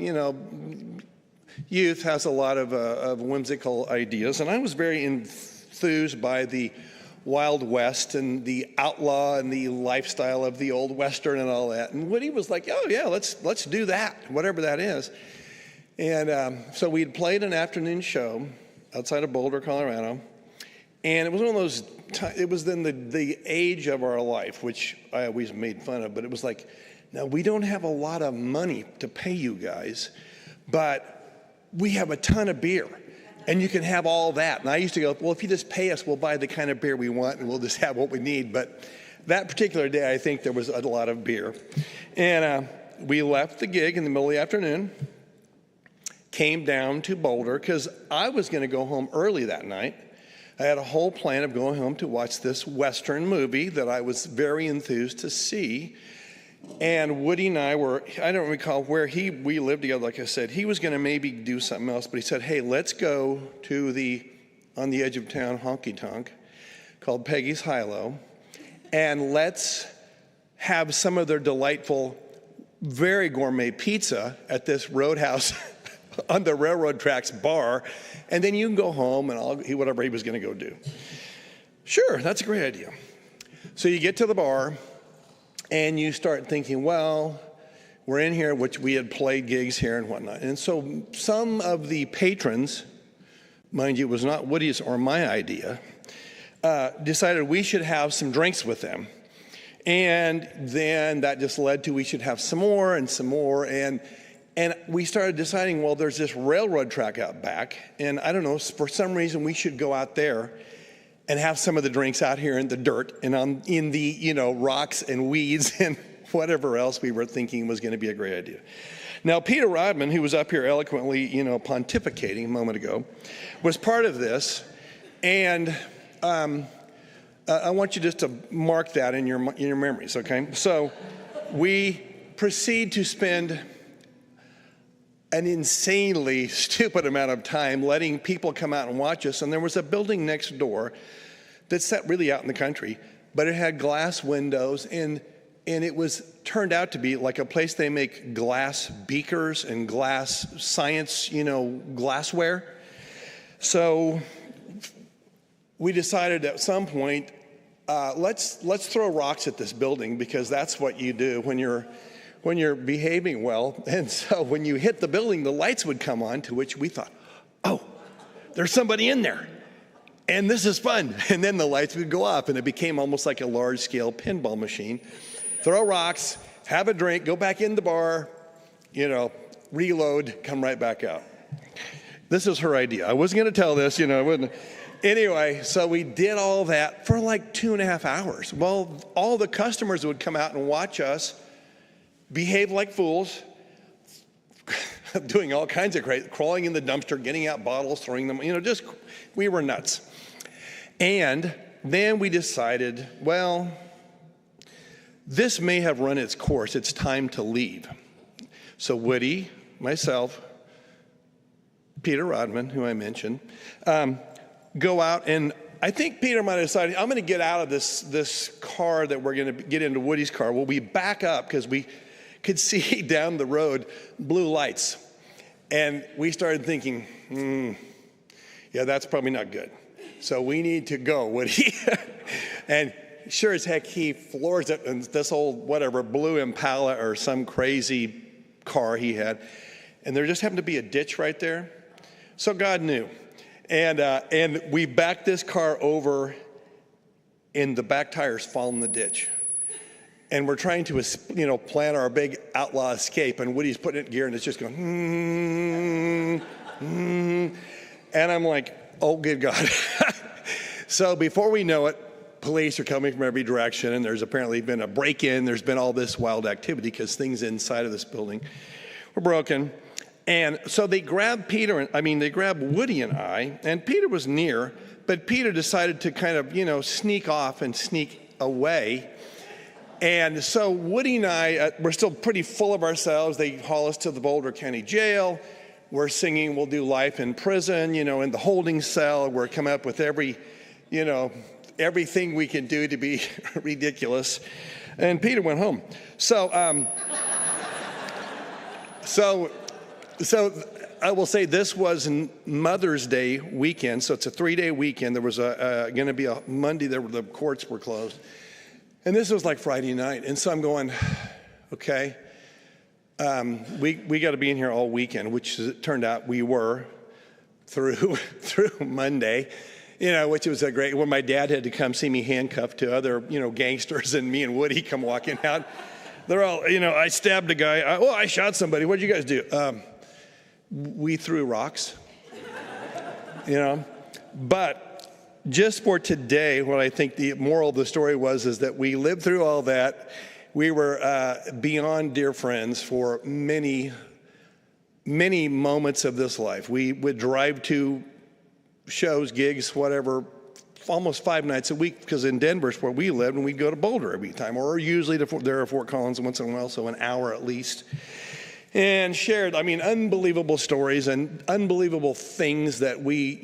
youth has a lot of whimsical ideas, and I was very enthused by the Wild West and the outlaw and the lifestyle of the old Western and all that. And Woody was like, oh yeah, let's do that, whatever that is. And so we'd played an afternoon show outside of Boulder, Colorado. And it was one of those it was then the age of our life, which I always made fun of, but it was like, now we don't have a lot of money to pay you guys, but we have a ton of beer. And you can have all that. And I used to go, well, if you just pay us, we'll buy the kind of beer we want and we'll just have what we need. But that particular day, I think there was a lot of beer. And we left the gig in the middle of the afternoon, came down to Boulder, because I was going to go home early that night. I had a whole plan of going home to watch this Western movie that I was very enthused to see. And Woody and I were, I don't recall where we lived together, like I said. He was going to maybe do something else, but he said, hey, let's go to on the edge of town honky-tonk called Peggy's High-Low, and let's have some of their delightful, very gourmet pizza at this roadhouse on the railroad tracks bar, and then you can go home and I'll eat whatever he was going to go do. Sure, that's a great idea. So you get to the bar, and you start thinking, well, we're in here, which we had played gigs here and whatnot. And so some of the patrons, mind you, it was not Woody's or my idea, decided we should have some drinks with them. And then that just led to we should have some more. And we started deciding, well, there's this railroad track out back. And I don't know, for some reason we should go out there and have some of the drinks out here in the dirt and in the rocks and weeds and whatever else we were thinking was going to be a great idea. Now, Peter Rodman, who was up here eloquently, pontificating a moment ago, was part of this, and I want you just to mark that in your memories, okay? So we proceed to spend an insanely stupid amount of time letting people come out and watch us. And there was a building next door that sat really out in the country, but it had glass windows, and it was turned out to be like a place they make glass beakers and glass science, glassware. So we decided at some point, let's throw rocks at this building, because that's what you do when you're behaving well. And so when you hit the building, the lights would come on, to which we thought, oh, there's somebody in there, and this is fun. And then the lights would go off, and it became almost like a large-scale pinball machine. Throw rocks, have a drink, go back in the bar, reload, come right back out. This is her idea. I wasn't going to tell this, I wouldn't. Anyway, so we did all that for like 2.5 hours. Well, all the customers would come out and watch us behave like fools, doing all kinds of crazy, crawling in the dumpster, getting out bottles, throwing them, we were nuts. And then we decided, well, this may have run its course. It's time to leave. So Woody, myself, Peter Rodman, who I mentioned, go out, and I think Peter might have decided, I'm going to get out of this car that we're going to get into Woody's car. Well, we back up because we could see down the road blue lights. And we started thinking, Yeah, that's probably not good. So we need to go, Woody. And sure as heck, he floors it in this old, whatever, blue Impala or some crazy car he had. And there just happened to be a ditch right there. So God knew. And we backed this car over, and the back tires fall in the ditch. And we're trying to, plan our big outlaw escape. And Woody's putting it in gear, and it's just going, And I'm like, oh, good God. So before we know it, police are coming from every direction, and there's apparently been a break-in. There's been all this wild activity because things inside of this building were broken. And so they grabbed they grabbed Woody and I, and Peter was near, but Peter decided to kind of, sneak off and sneak away. And so Woody and I, we're still pretty full of ourselves. They haul us to the Boulder County Jail. We're singing We'll Do Life in Prison, in the holding cell. We're coming up with everything we can do to be ridiculous. And Peter went home. So I will say this was Mother's Day weekend. So it's a 3-day weekend. There was going to be a Monday there where the courts were closed. And this was like Friday night. And so I'm going, okay, we got to be in here all weekend, which as it turned out we were through Monday, which was a great, when my dad had to come see me handcuffed to other, gangsters, and me and Woody come walking out. They're all, I stabbed a guy. I shot somebody. What'd you guys do? We threw rocks, But just for today, what I think the moral of the story is that we lived through all that. We were beyond dear friends for many, many moments of this life. We would drive to shows, gigs, whatever, almost 5 nights a week, because in Denver's where we lived, and we'd go to Boulder every time, or usually there are Fort Collins once in a while, so an hour at least. And shared, unbelievable stories and unbelievable things that we,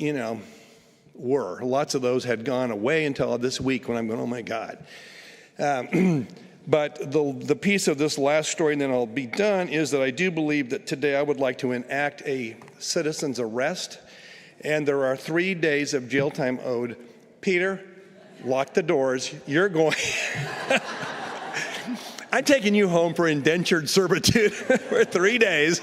were. Lots of those had gone away until this week when I'm going, oh my God. But the piece of this last story, and then I'll be done, is that I do believe that today I would like to enact a citizen's arrest, and there are 3 days of jail time owed. Peter, lock the doors. You're going. I'm taking you home for indentured servitude for 3 days.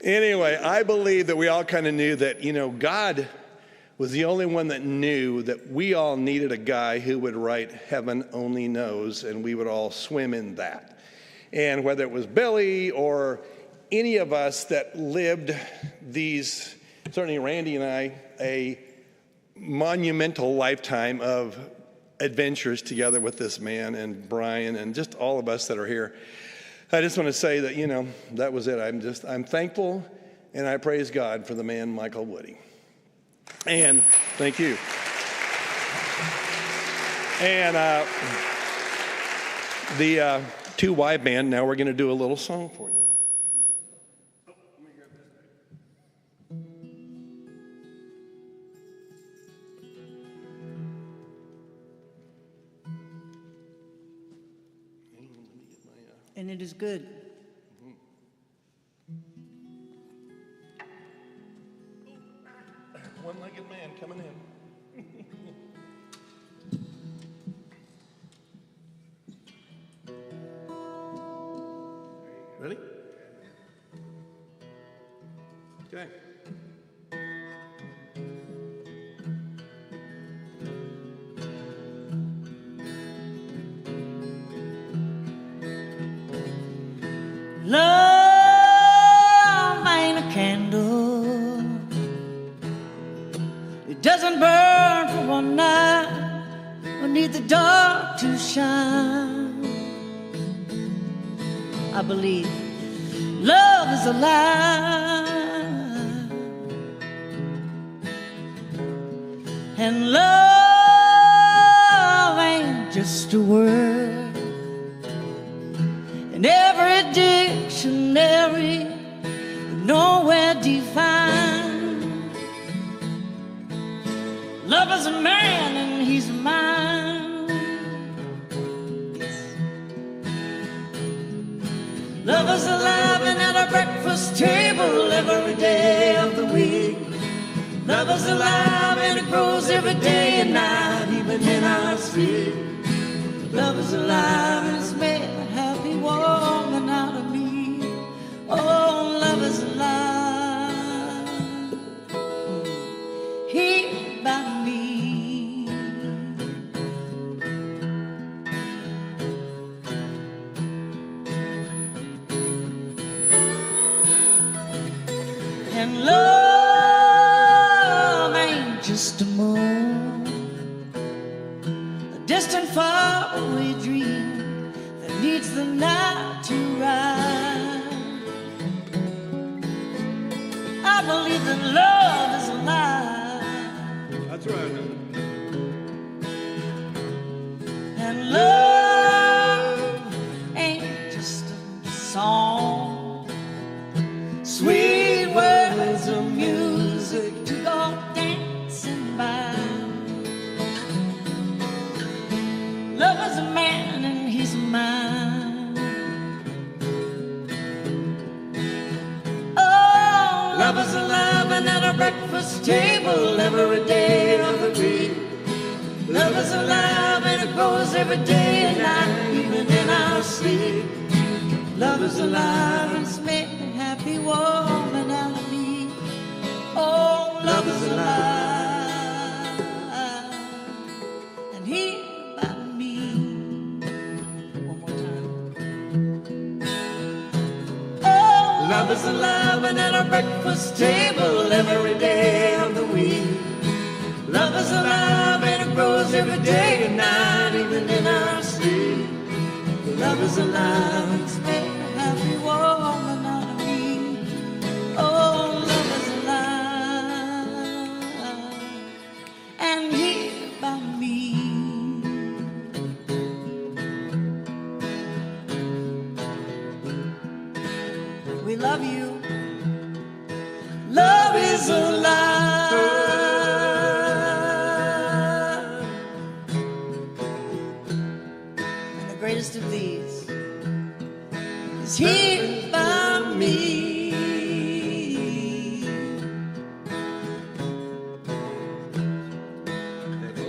Anyway, I believe that we all kind of knew that, God was the only one that knew that we all needed a guy who would write Heaven Only Knows, and we would all swim in that. And whether it was Billy or any of us that lived these, certainly Randy and I, a monumental lifetime of adventures together with this man and Brian and just all of us that are here. I just want to say that, that was it. I'm thankful, and I praise God for the man, Michael Woody. And thank you. And the 2Y band, now we're going to do a little song for you. And it is good. One-legged man coming in. Ready? Okay. Love ain't a candle. It doesn't burn for one night or need the dark to shine. I believe love is alive, and love ain't just a word. And every dictionary nowhere defined. Love is a man and he's mine. Love is alive and at our breakfast table every day of the week. Love is alive and it grows every day and night, even in our sleep. Love is alive and it's made a happy woman out of me. Oh, love is alive here by me. And love ain't just a moon, a distant faraway dream that needs the night to ride. I believe that love is alive. That's right. And love ain't just a song, sweet words of music to go dancing by. Love is a man and he's mine. Oh, love is alive and at our breakfast table every day of the week. Love is alive and it grows every day and night, even in our sleep. Love is alive and it's made a happy woman out of me. Oh, love is alive and here by me. One more time. Oh, love is alive and at our breakfast table every day of the week. Love is alive and it grows every day and night, even in our sleep. Love is alive and it's made a happy woman out of me. Oh, love is alive and here by me. We love you. Love is alive. Greatest of these is here by me.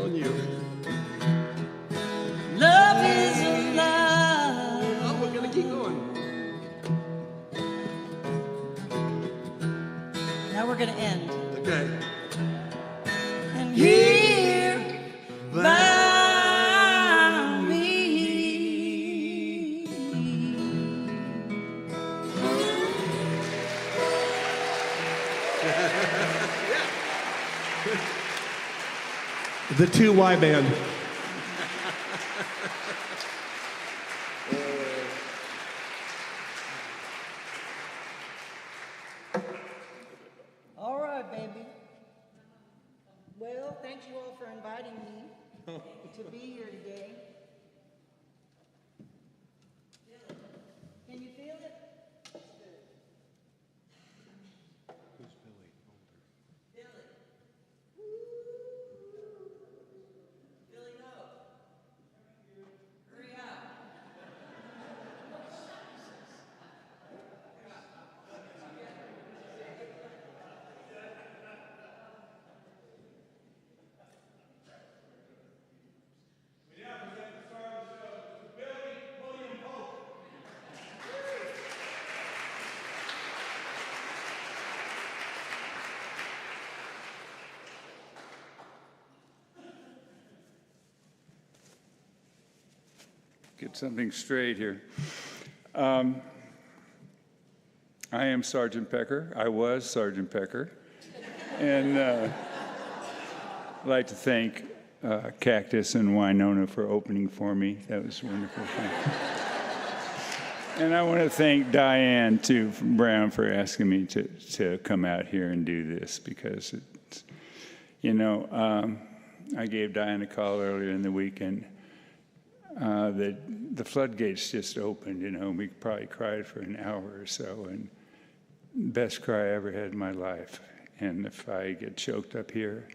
On you. Love is alive. Oh, we're gonna keep going. Now we're gonna end. Okay. And here by The 2Y band. all right, baby. Well, thank you all for inviting me to be here today. Can you feel it? Who's Billy? Billy. Billy, no. Hurry up. Get something straight here. I am Sergeant Pecker. I was Sergeant Pecker. And I'd like to thank Cactus and Winona for opening for me. That was wonderful. And I want to thank Diane, too, from Brown, for asking me to come out here and do this, because it's, you know, I gave Diane a call earlier in the week, and the floodgates just opened, you know. We probably cried for an hour or so, and best cry I ever had in my life. And if I get choked up here,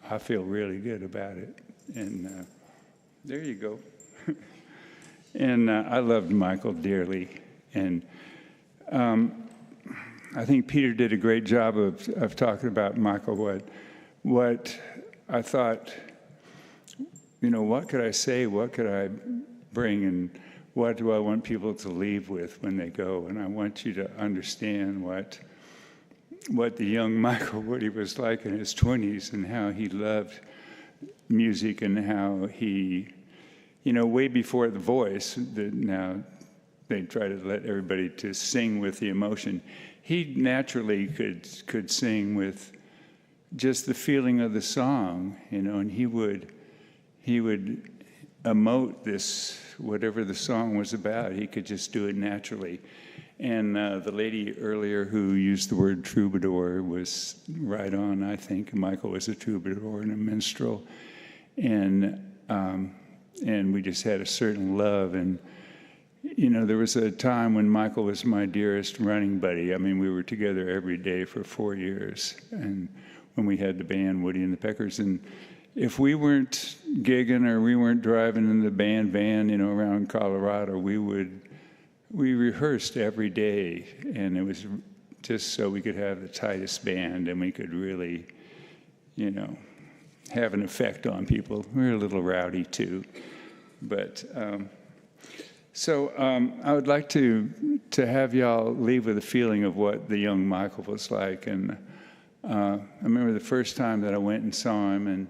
I feel really good about it. And there you go. And I loved Michael dearly. And I think Peter did a great job of talking about Michael, what I thought, what could I say? What could I bring? And what do I want people to leave with when they go? And I want you to understand what the young Michael Woody was like in his 20s and how he loved music and how he, way before The Voice, now they try to let everybody to sing with the emotion. He naturally could sing with just the feeling of the song, and he would emote this, whatever the song was about. He could just do it naturally. And the lady earlier who used the word troubadour was right on, I think. Michael was a troubadour and a minstrel. And we just had a certain love. And, there was a time when Michael was my dearest running buddy. I mean, we were together every day for 4 years. And when we had the band, Woody and the Peckers. And if we weren't gigging or we weren't driving in the band van, around Colorado, we rehearsed every day, and it was just so we could have the tightest band and we could really, have an effect on people. We were a little rowdy too, but I would like to have y'all leave with a feeling of what the young Michael was like. And I remember the first time that I went and saw him, and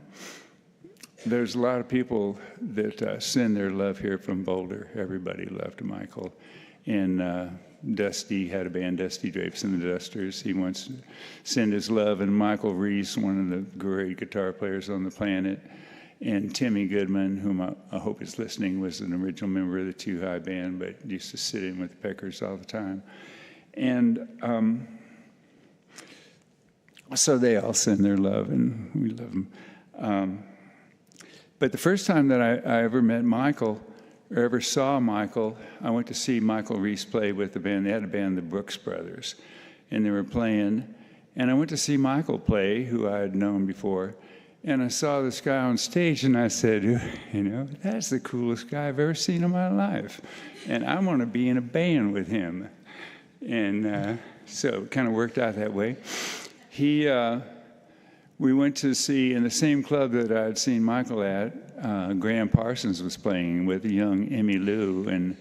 there's a lot of people that send their love here from Boulder. Everybody loved Michael. And Dusty had a band, Dusty Drapes and the Dusters. He wants to send his love. And Michael Reese, one of the great guitar players on the planet. And Timmy Goodman, whom I hope is listening, was an original member of the Too High Band, but used to sit in with the Peckers all the time. And so they all send their love, and we love them. But the first time that I ever met Michael, or ever saw Michael, I went to see Michael Reese play with the band. They had a band, the Brooks Brothers, and they were playing. And I went to see Michael play, who I had known before. And I saw this guy on stage, and I said, that's the coolest guy I've ever seen in my life. And I want to be in a band with him. And so it kind of worked out that way. We went to see, in the same club that I had seen Michael at, Graham Parsons was playing with a young Emmy Lou, and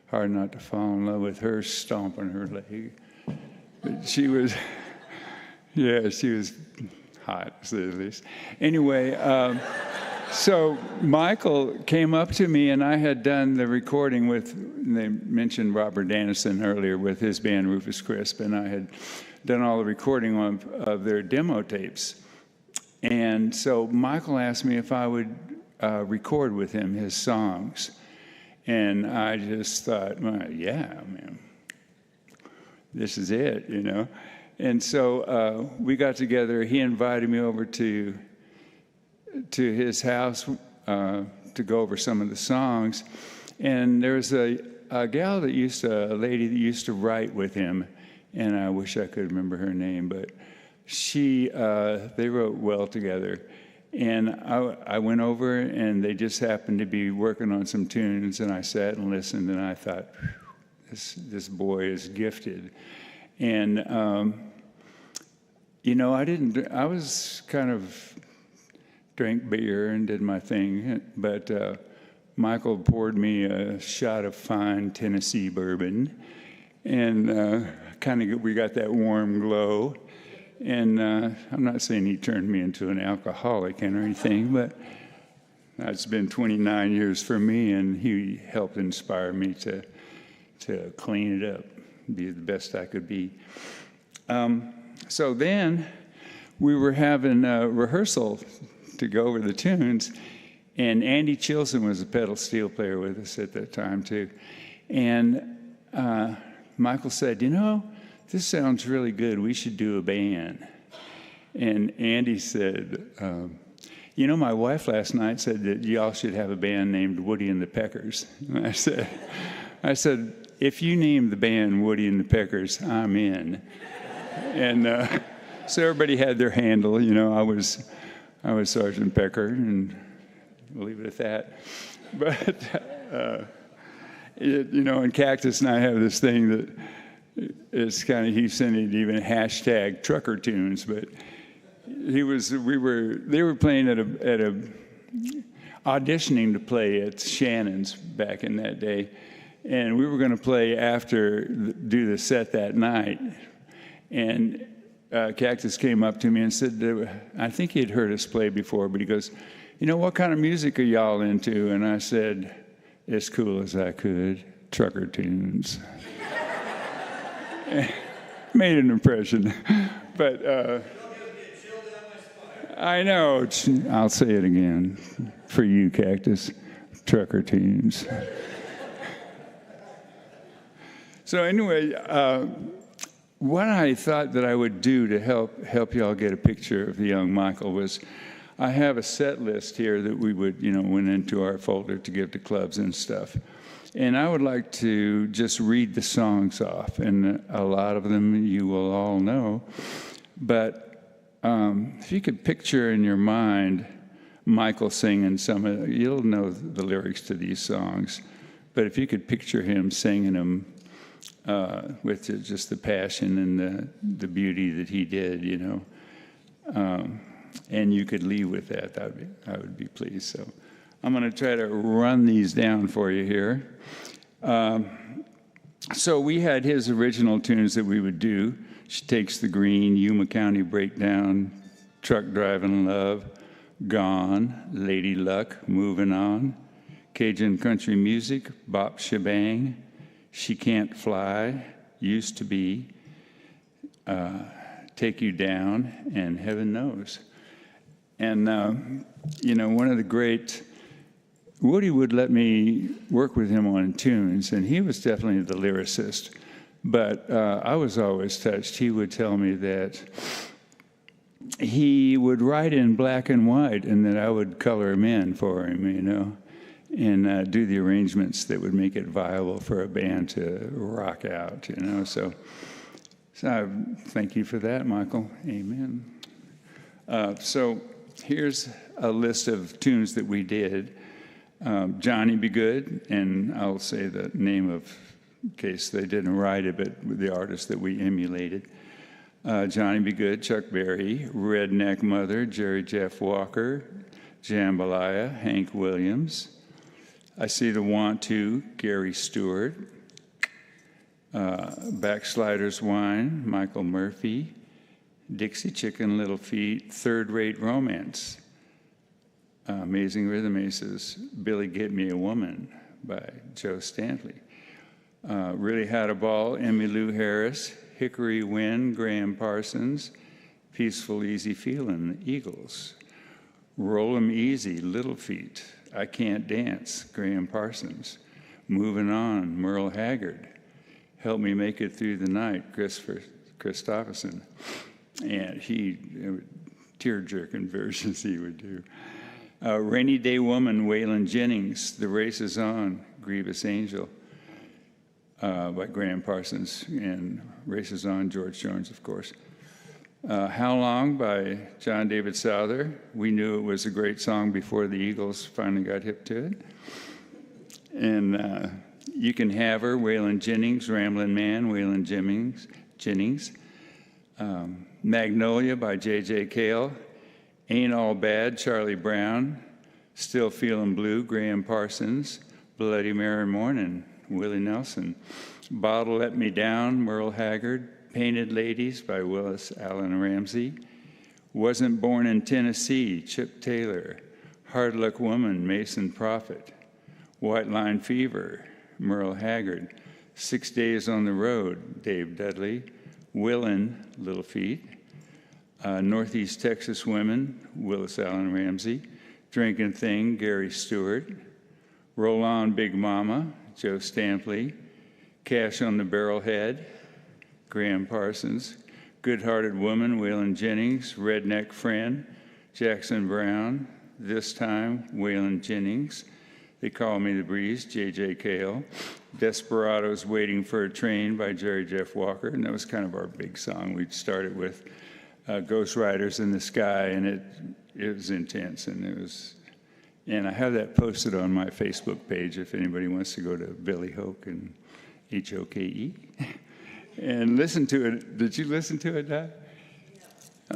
hard not to fall in love with her stomping her leg. But she was hot, to say the least. Anyway, so Michael came up to me, and I had done the recording with, they mentioned Robert Dennison earlier with his band Rufus Crisp, and I had done all the recording of their demo tapes. And so Michael asked me if I would record with him his songs. And I just thought, well, yeah, man, this is it, And so we got together. He invited me over to his house to go over some of the songs. And there was a gal a lady that used to write with him, and I wish I could remember her name, but they wrote well together. And I went over, and they just happened to be working on some tunes, and I sat and listened, and I thought, this boy is gifted. And I was kind of drank beer and did my thing, but Michael poured me a shot of fine Tennessee bourbon, and we got that warm glow. And I'm not saying he turned me into an alcoholic or anything, but it's been 29 years for me, and he helped inspire me to clean it up, be the best I could be. So then we were having a rehearsal to go over the tunes, and Andy Chilson was a pedal steel player with us at that time too. And Michael said, this sounds really good. We should do a band. And Andy said, my wife last night said that y'all should have a band named Woody and the Peckers. And I said, if you name the band Woody and the Peckers, I'm in. And so everybody had their handle. I was Sergeant Pecker, and we'll leave it at that. But and Cactus and I have this thing that it's kind of, he sent it even hashtag trucker tunes, but they were playing at a auditioning to play at Shannon's back in that day, and we were going to play do the set that night, and Cactus came up to me and said, I think he'd heard us play before, but he goes, what kind of music are y'all into? And I said, as cool as I could, trucker tunes. Made an impression, but I know. I'll say it again for you, Cactus. Trucker tunes. So anyway, what I thought that I would do to help y'all get a picture of the young Michael was, I have a set list here that we would, went into our folder to give to clubs and stuff. And I would like to just read the songs off, and a lot of them you will all know. But if you could picture in your mind Michael singing you'll know the lyrics to these songs, but if you could picture him singing them with just the passion and the beauty that he did, and you could leave with that, I would be pleased. So I'm going to try to run these down for you here. So we had his original tunes that we would do. She Takes the Green, Yuma County Breakdown, Truck Driving Love, Gone, Lady Luck, Moving On, Cajun Country Music, Bop Shebang, She Can't Fly, Used to Be, Take You Down, and Heaven Knows. And, one of the great, Woody would let me work with him on tunes, and he was definitely the lyricist. But I was always touched. He would tell me that he would write in black and white, and that I would color him in for him, and do the arrangements that would make it viable for a band to rock out, So I thank you for that, Michael. Amen. So here's a list of tunes that we did. Johnny Be Good, and I'll say the name in case they didn't write it, but the artist that we emulated. Johnny Be Good, Chuck Berry, Redneck Mother, Jerry Jeff Walker, Jambalaya, Hank Williams. I See the Want To, Gary Stewart. Backsliders Wine, Michael Murphy. Dixie Chicken, Little Feat, Third Rate Romance. Amazing Rhythm Aces, Billy Get Me a Woman by Joe Stanley. Really Had a Ball, Emmylou Harris, Hickory Wind, Graham Parsons, Peaceful Easy Feelin', Eagles. Roll 'em Easy, Little Feat, I Can't Dance, Graham Parsons. Moving On, Merle Haggard. Help Me Make It Through the Night, Christopherson. And tear-jerking versions he would do. Rainy Day Woman, Waylon Jennings. The Race Is On, Grievous Angel, by Graham Parsons. And Race Is On, George Jones, of course. How Long by John David Souther. We knew it was a great song before the Eagles finally got hip to it. And You Can Have Her, Waylon Jennings. Ramblin' Man, Waylon Jennings. Magnolia by J.J. Cale. Ain't All Bad, Charlie Brown. Still Feelin' Blue, Graham Parsons. Bloody Mary Morning, Willie Nelson. Bottle Let Me Down, Merle Haggard. Painted Ladies by Willis Allen Ramsey. Wasn't Born in Tennessee, Chip Taylor. Hard Luck Woman, Mason Prophet. White Line Fever, Merle Haggard. 6 Days on the Road, Dave Dudley. Willin', Little Feat. Northeast Texas Women, Willis Allen Ramsey. Drinking Thing, Gary Stewart. Roll On Big Mama, Joe Stampley. Cash on the Barrelhead, Graham Parsons. Good-Hearted Woman, Waylon Jennings. Redneck Friend, Jackson Brown. This Time, Waylon Jennings. They Call Me the Breeze, J.J. Cale. Desperados Waiting for a Train by Jerry Jeff Walker. And that was kind of our big song. We started with Ghost Riders in the Sky, and it was intense. And I have that posted on my Facebook page if anybody wants to go to Billy Hoke and Hoke and listen to it. Did you listen to it, Dad?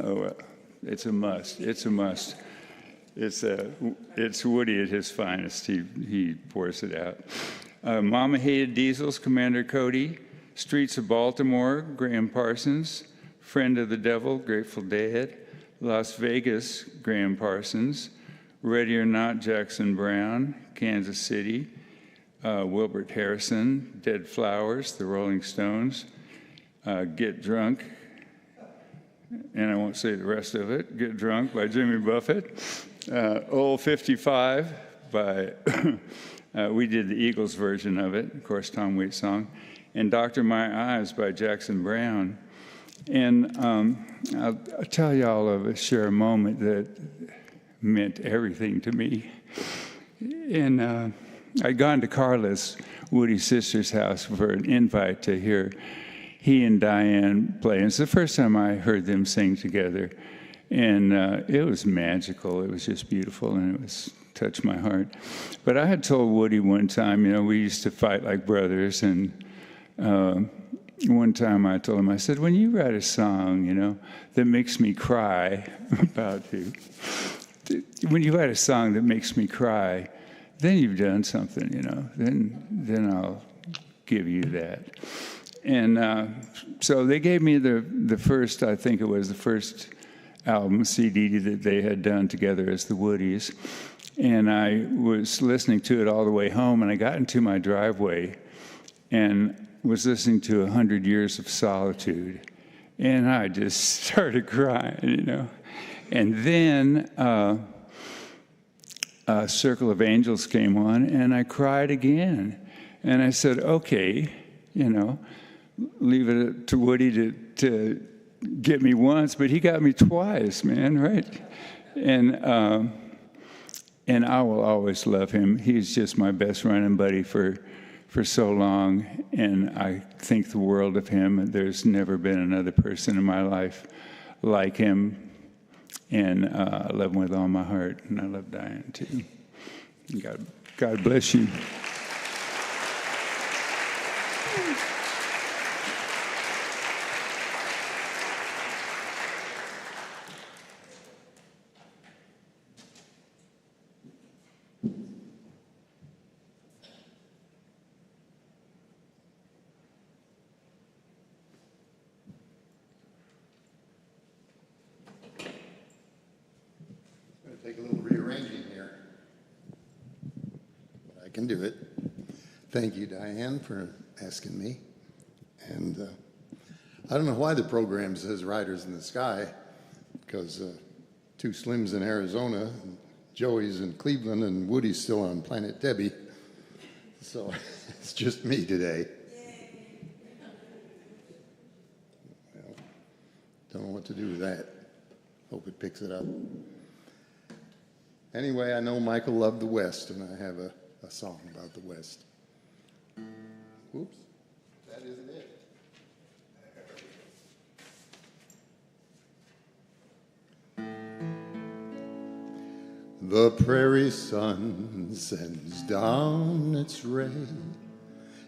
Oh, well, It's a must. It's a must. It's Woody at his finest. He pours it out. Mama Hated Diesels, Commander Cody. Streets of Baltimore, Graham Parsons. Friend of the Devil, Grateful Dead. Las Vegas, Graham Parsons. Ready or Not, Jackson Brown. Kansas City, Wilbert Harrison. Dead Flowers, The Rolling Stones. Get Drunk, and I won't say the rest of it. Get Drunk by Jimmy Buffett. Old 55 by, we did the Eagles version of it, of course, Tom Waits song. And Doctor My Eyes by Jackson Brown. And I'll tell y'all of share a moment that meant everything to me. And I'd gone to Carla's, Woody's sister's house for an invite to hear he and Diane play. And it's the first time I heard them sing together. And it was magical. It was just beautiful, and it was touched my heart. But I had told Woody one time, we used to fight like brothers. And one time I told him, I said, when you write a song, that makes me cry, when you write a song that makes me cry, then you've done something, then I'll give you that. And so they gave me the first, I think it was the first album, CD that they had done together as the Woodies. And I was listening to it all the way home, and I got into my driveway and was listening to 100 Years of Solitude. And I just started crying, And then Circle of Angels came on, and I cried again. And I said, okay, leave it to Woody to get me once, but he got me twice, man, right? And I will always love him. He's just my best running buddy for so long, and I think the world of him. There's never been another person in my life like him, and I love him with all my heart, and I love Diane too. God bless you. Take a little rearranging here. But I can do it. Thank you, Diane, for asking me. And I don't know why the program says Riders in the Sky, because two Slims in Arizona, and Joey's in Cleveland, and Woody's still on Planet Debbie. So it's just me today. Well, don't know what to do with that. Hope it picks it up. Anyway, I know Michael loved the West, and I have a song about the West. Whoops, that isn't it. The prairie sun sends down its ray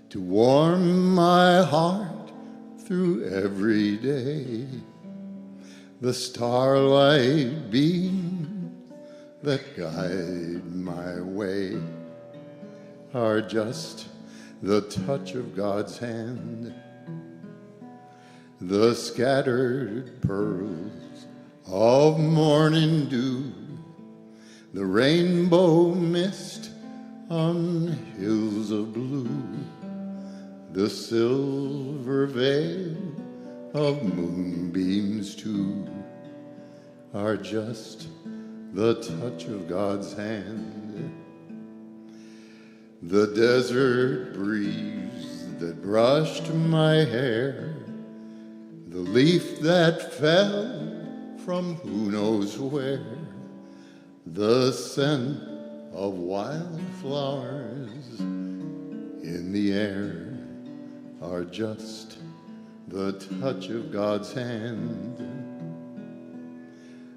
to warm my heart through every day. The starlight beams that guide my way are just the touch of God's hand. The scattered pearls of morning dew, the rainbow mist on hills of blue, the silver veil of moonbeams too, are just the touch of God's hand. The desert breeze that brushed my hair, the leaf that fell from who knows where, the scent of wildflowers in the air, are just the touch of God's hand.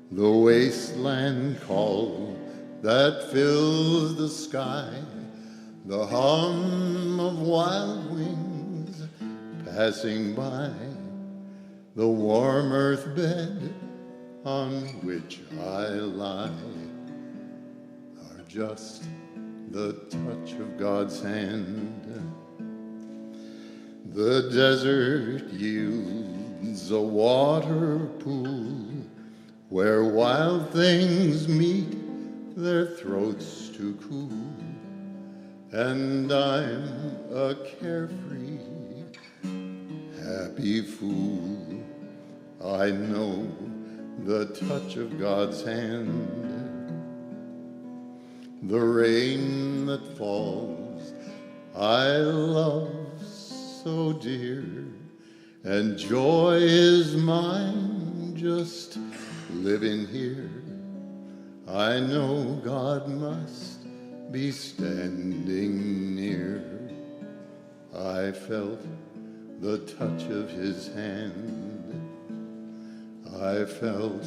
The wasteland call that fills the sky, the hum of wild wings passing by, the warm earth bed on which I lie are just the touch of God's hand. The desert yields a water pool where wild things meet their throats to cool, and I'm a carefree, happy fool. I know the touch of God's hand. The rain that falls I love so dear, and joy is mine just living here. I know God must be standing near. I felt the touch of his hand. I felt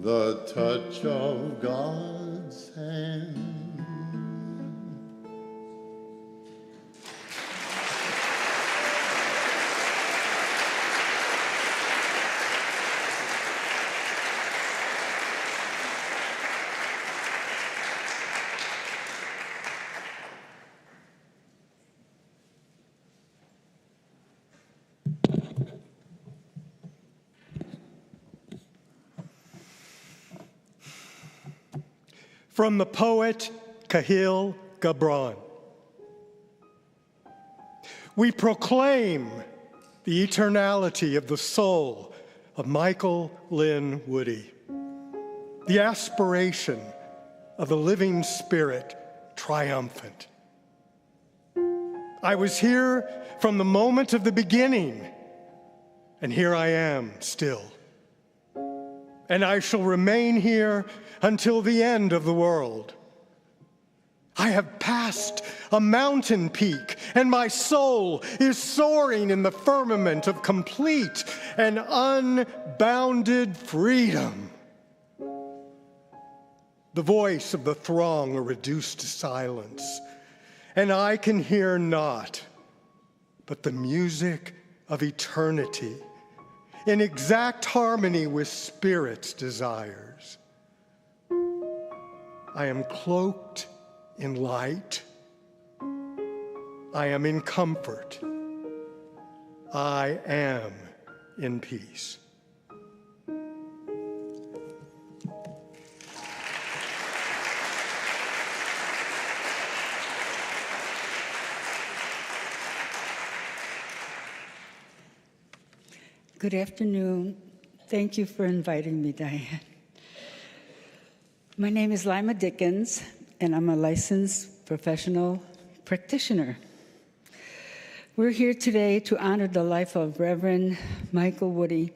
the touch of God's hand. From the poet Kahlil Gibran. We proclaim the eternality of the soul of Michael Lynn Woody, the aspiration of the living spirit triumphant. I was here from the moment of the beginning, and here I am still. And I shall remain here until the end of the world. I have passed a mountain peak, and my soul is soaring in the firmament of complete and unbounded freedom. The voice of the throng are reduced to silence, and I can hear naught but the music of eternity in exact harmony with spirit's desires. I am cloaked in light. I am in comfort. I am in peace. Good afternoon. Thank you for inviting me, Diane. My name is Lima Dickens, and I'm a licensed professional practitioner. We're here today to honor the life of Reverend Michael Woody,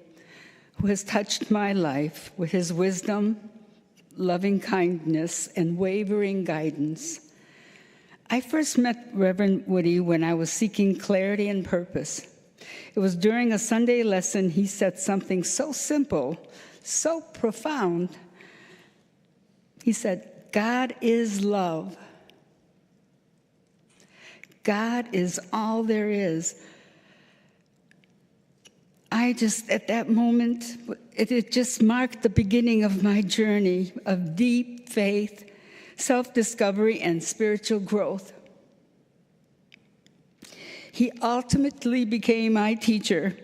who has touched my life with his wisdom, loving kindness, and wavering guidance. I first met Reverend Woody when I was seeking clarity and purpose. It was during a Sunday lesson he said something so simple, so profound. He said, God is love. God is all there is. At that moment, it just marked the beginning of my journey of deep faith, self-discovery, and spiritual growth. He ultimately became my teacher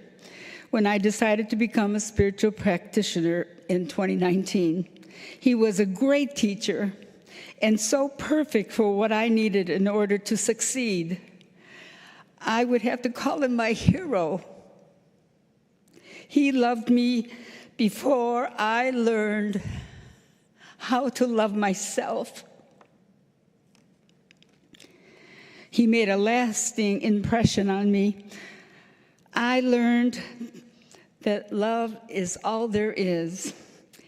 when I decided to become a spiritual practitioner in 2019. He was a great teacher and so perfect for what I needed in order to succeed. I would have to call him my hero. He loved me before I learned how to love myself. He made a lasting impression on me. I learned that love is all there is.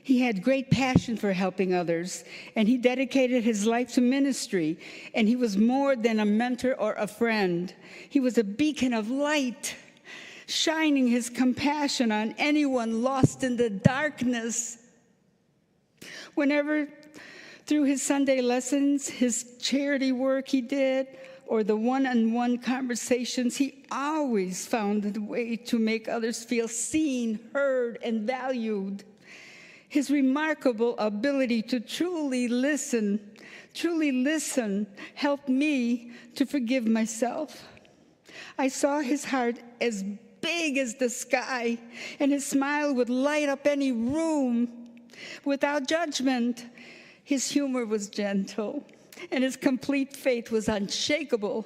He had great passion for helping others, and he dedicated his life to ministry, and he was more than a mentor or a friend. He was a beacon of light, shining his compassion on anyone lost in the darkness. Whenever, through his Sunday lessons, his charity work he did, or the one-on-one conversations, he always found a way to make others feel seen, heard, and valued. His remarkable ability to truly listen, helped me to forgive myself. I saw his heart as big as the sky, and his smile would light up any room without judgment. His humor was gentle, and his complete faith was unshakable.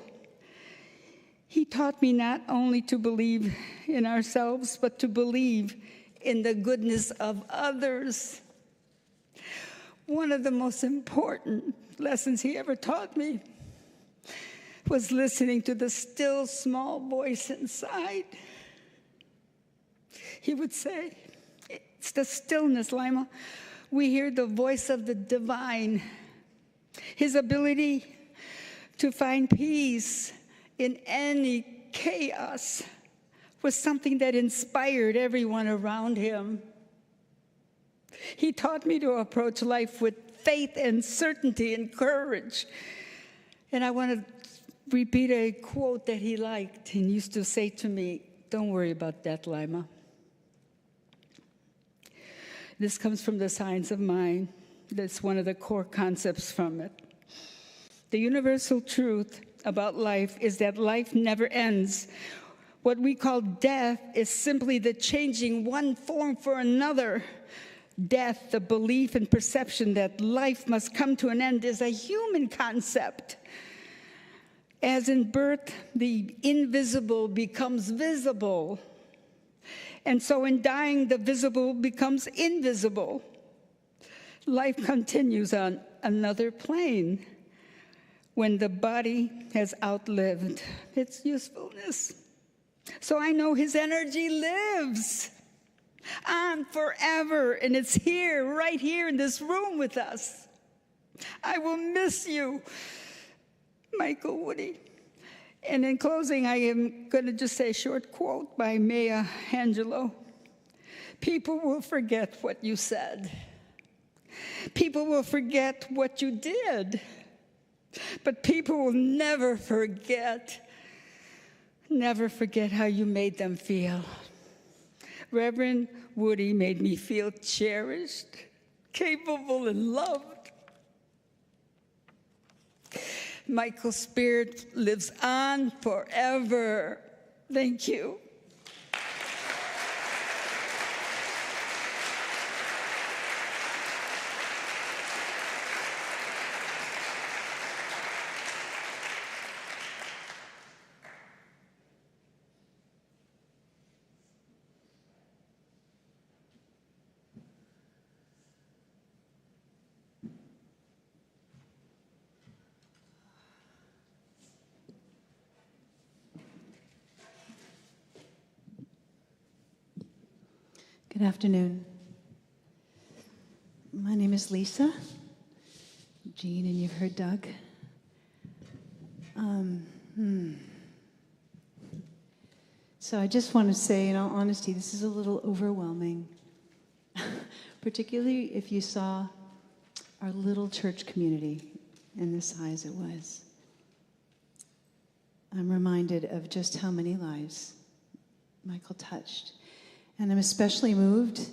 He taught me not only to believe in ourselves, but to believe in the goodness of others. One of the most important lessons he ever taught me was listening to the still small voice inside. He would say, it's the stillness, Lima. We hear the voice of the divine. His ability to find peace in any chaos was something that inspired everyone around him. He taught me to approach life with faith and certainty and courage. And I want to repeat a quote that he liked and used to say to me, don't worry about that, Lima. This comes from the Science of Mind. That's one of the core concepts from it. The universal truth about life is that life never ends. What we call death is simply the changing one form for another. Death, the belief and perception that life must come to an end, is a human concept. As in birth, the invisible becomes visible. And so in dying, the visible becomes invisible. Life continues on another plane when the body has outlived its usefulness. So I know his energy lives on forever, and it's here, right here in this room with us. I will miss you, Michael Woody. And in closing, I am going to just say a short quote by Maya Angelou. People will forget what you said. People will forget what you did. But people will never forget how you made them feel. Reverend Woody made me feel cherished, capable, and loved. Michael's spirit lives on forever. Thank you. Good afternoon. My name is Lisa, Jean, and you've heard Doug. So I just want to say, in all honesty, this is a little overwhelming, particularly if you saw our little church community in the size it was. I'm reminded of just how many lives Michael touched. And I'm especially moved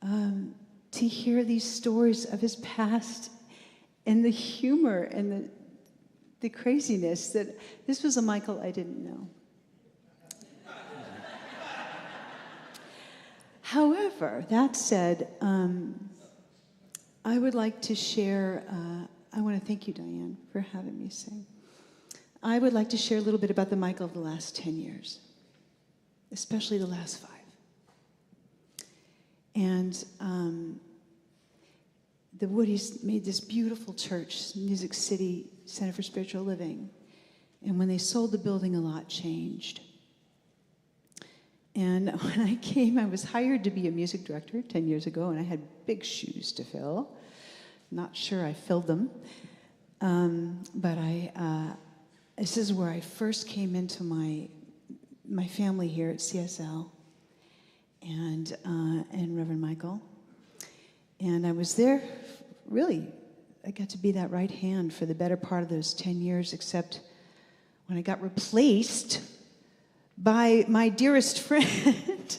to hear these stories of his past and the humor and the craziness that this was a Michael I didn't know. However, that said, I would like to share, I want to thank you, Diane, for having me sing. I would like to share a little bit about the Michael of the last 10 years, especially the last 5. And the Woodies made this beautiful church, Music City Center for Spiritual Living. And when they sold the building, a lot changed. And when I came, I was hired to be a music director 10 years ago, and I had big shoes to fill. Not sure I filled them. But this is where I first came into my family here at CSL. And Reverend Michael. And I was there, really, I got to be that right hand for the better part of those 10 years, except when I got replaced by my dearest friend,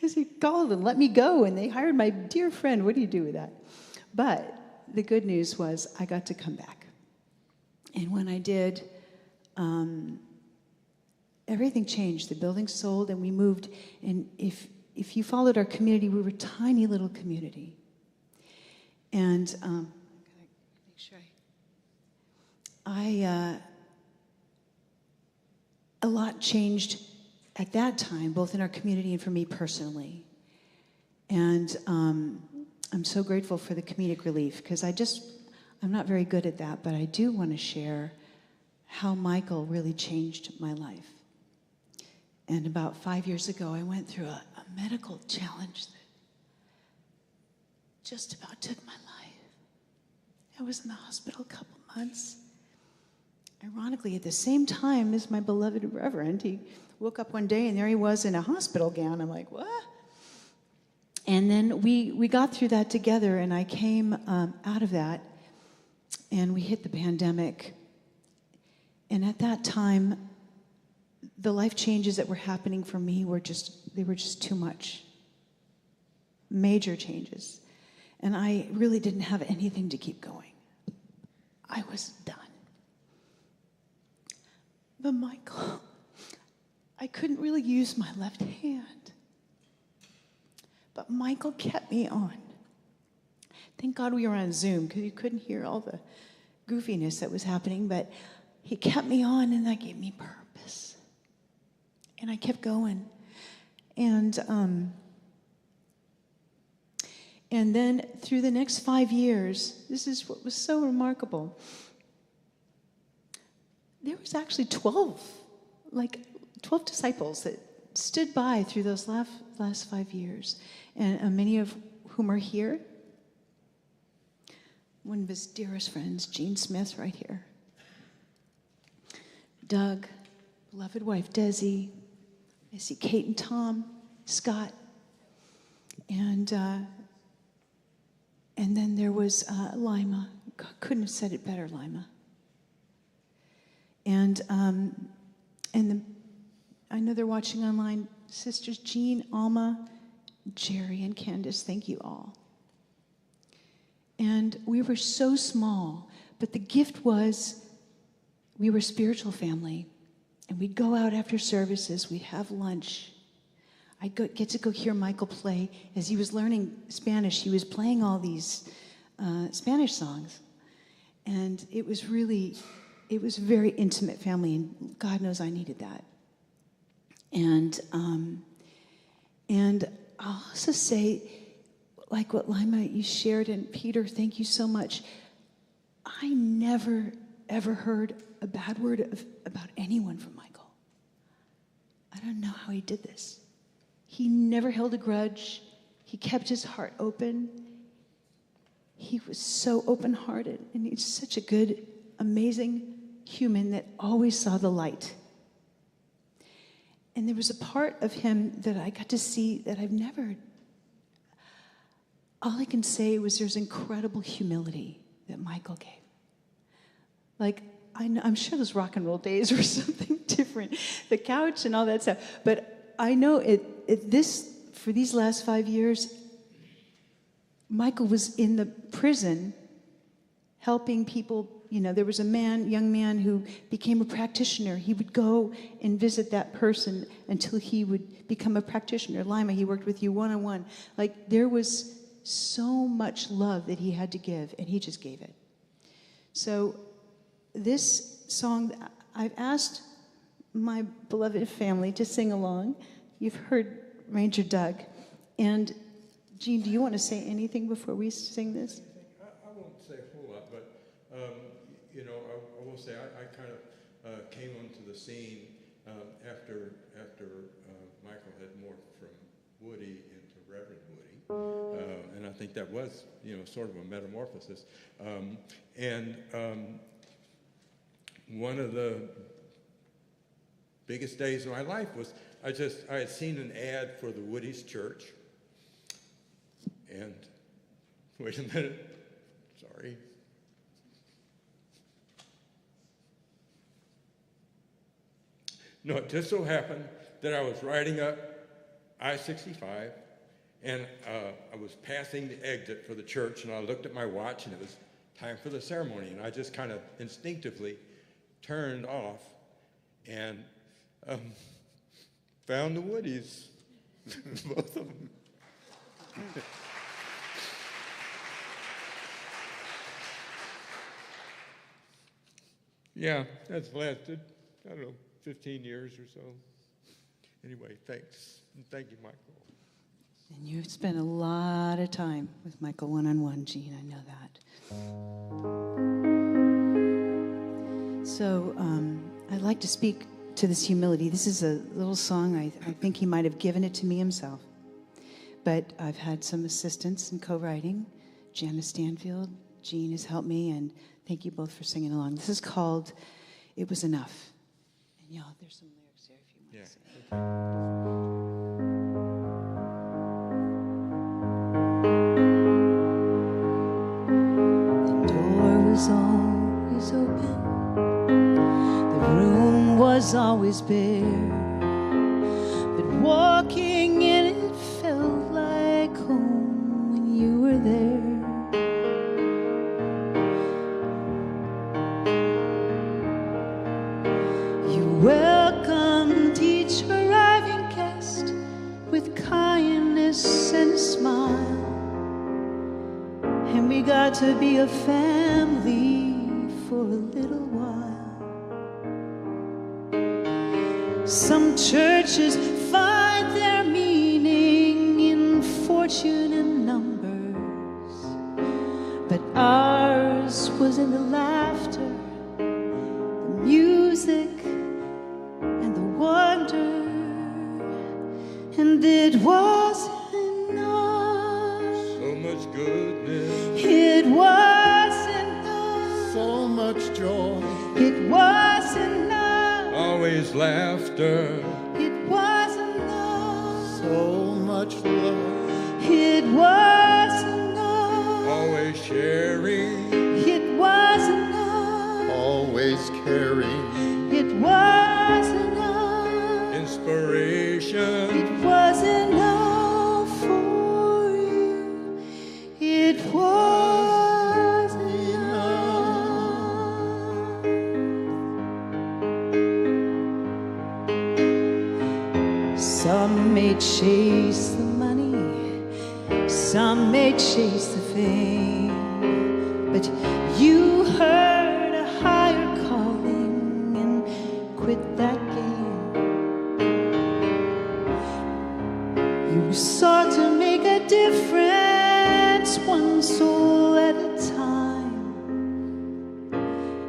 Because he called and let me go, and they hired my dear friend. What do you do with that? But the good news was I got to come back. And when I did, everything changed. The building sold, and we moved. And if you followed our community, we were a tiny little community. And I gotta make sure a lot changed at that time, both in our community and for me personally. And I'm so grateful for the comedic relief, because I'm not very good at that, but I do want to share how Michael really changed my life. And about 5 years ago, I went through a medical challenge that just about took my life. I was in the hospital a couple months. Ironically, at the same time as my beloved Reverend, he woke up one day and there he was in a hospital gown. I'm like, what? And then we got through that together, and I came out of that, and we hit the pandemic. And at that time, the life changes that were happening for me were just too much. Major changes. And I really didn't have anything to keep going. I was done. But Michael, I couldn't really use my left hand. But Michael kept me on. Thank God we were on Zoom, because you couldn't hear all the goofiness that was happening, but he kept me on, and that gave me purpose. And I kept going. And then through the next 5 years, this is what was so remarkable. There was actually 12 disciples that stood by through those last 5 years, and many of whom are here. One of his dearest friends, Jean Smith, right here. Doug, beloved wife, Desi. I see Kate and Tom, Scott. And then there was Lima. Couldn't have said it better, Lima. And I know they're watching online. Sisters Jean, Alma, Jerry, and Candace, thank you all. And we were so small, but the gift was we were a spiritual family. And we'd go out after services, we'd have lunch. I'd get to go hear Michael play. As he was learning Spanish, he was playing all these Spanish songs. And it was a very intimate family, and God knows I needed that. And I'll also say, like what Lima, you shared, and Peter, thank you so much. I never, ever heard a bad word about anyone from Michael. I don't know how he did this. He never held a grudge. He kept his heart open. He was so open-hearted, and he's such a good, amazing human that always saw the light. And there was a part of him that I got to see that I've never. All I can say was there's incredible humility that Michael gave. Like, I'm sure those rock and roll days were something different, the couch and all that stuff. But I know for these last 5 years, Michael was in the prison helping people. You know, there was a young man who became a practitioner. He would go and visit that person until he would become a practitioner. Lima, he worked with you one-on-one. Like, there was so much love that he had to give, and he just gave it. So this song, I've asked my beloved family to sing along. You've heard Ranger Doug. And Jean, do you want to say anything before we sing this? I won't say a whole lot, but I will say I kind of came onto the scene after Michael had morphed from Woody into Reverend Woody, and I think that was sort of a metamorphosis. One of the biggest days of my life was I had seen an ad for the Woody's Church, and wait a minute, sorry. No, it just so happened that I was riding up I-65, and I was passing the exit for the church, and I looked at my watch, and it was time for the ceremony, and I just kind of instinctively turned off and found the Woodies, both of them. Yeah, that's lasted, I don't know, 15 years or so. Anyway, thanks. And thank you, Michael. And you've spent a lot of time with Michael one-on-one, Gene. I know that. So I'd like to speak to this humility. This is a little song. I think he might have given it to me himself. But I've had some assistance in co-writing. Janice Stanfield, Gene has helped me, and thank you both for singing along. This is called It Was Enough. And y'all, there's some lyrics here if you want to sing. The door was always open. The room was always bare. But walking in it felt like home when you were there. Welcomed each arriving guest with kindness and a smile, and we got to be a family for a little while. Some churches find their meaning in fortune and numbers, but ours was in the laughter, the music, wonder, and it was enough. So much goodness. It was enough. So much joy. It was enough. Always laughter. It was enough. So much love. It was enough. Always sharing. It was enough. Always caring. It was enough. Inspiration. It was enough for you. It was enough. Some may chase the money, some may chase the fame, but you heard a higher calling and quit that game. You sought to make a difference, one soul at a time,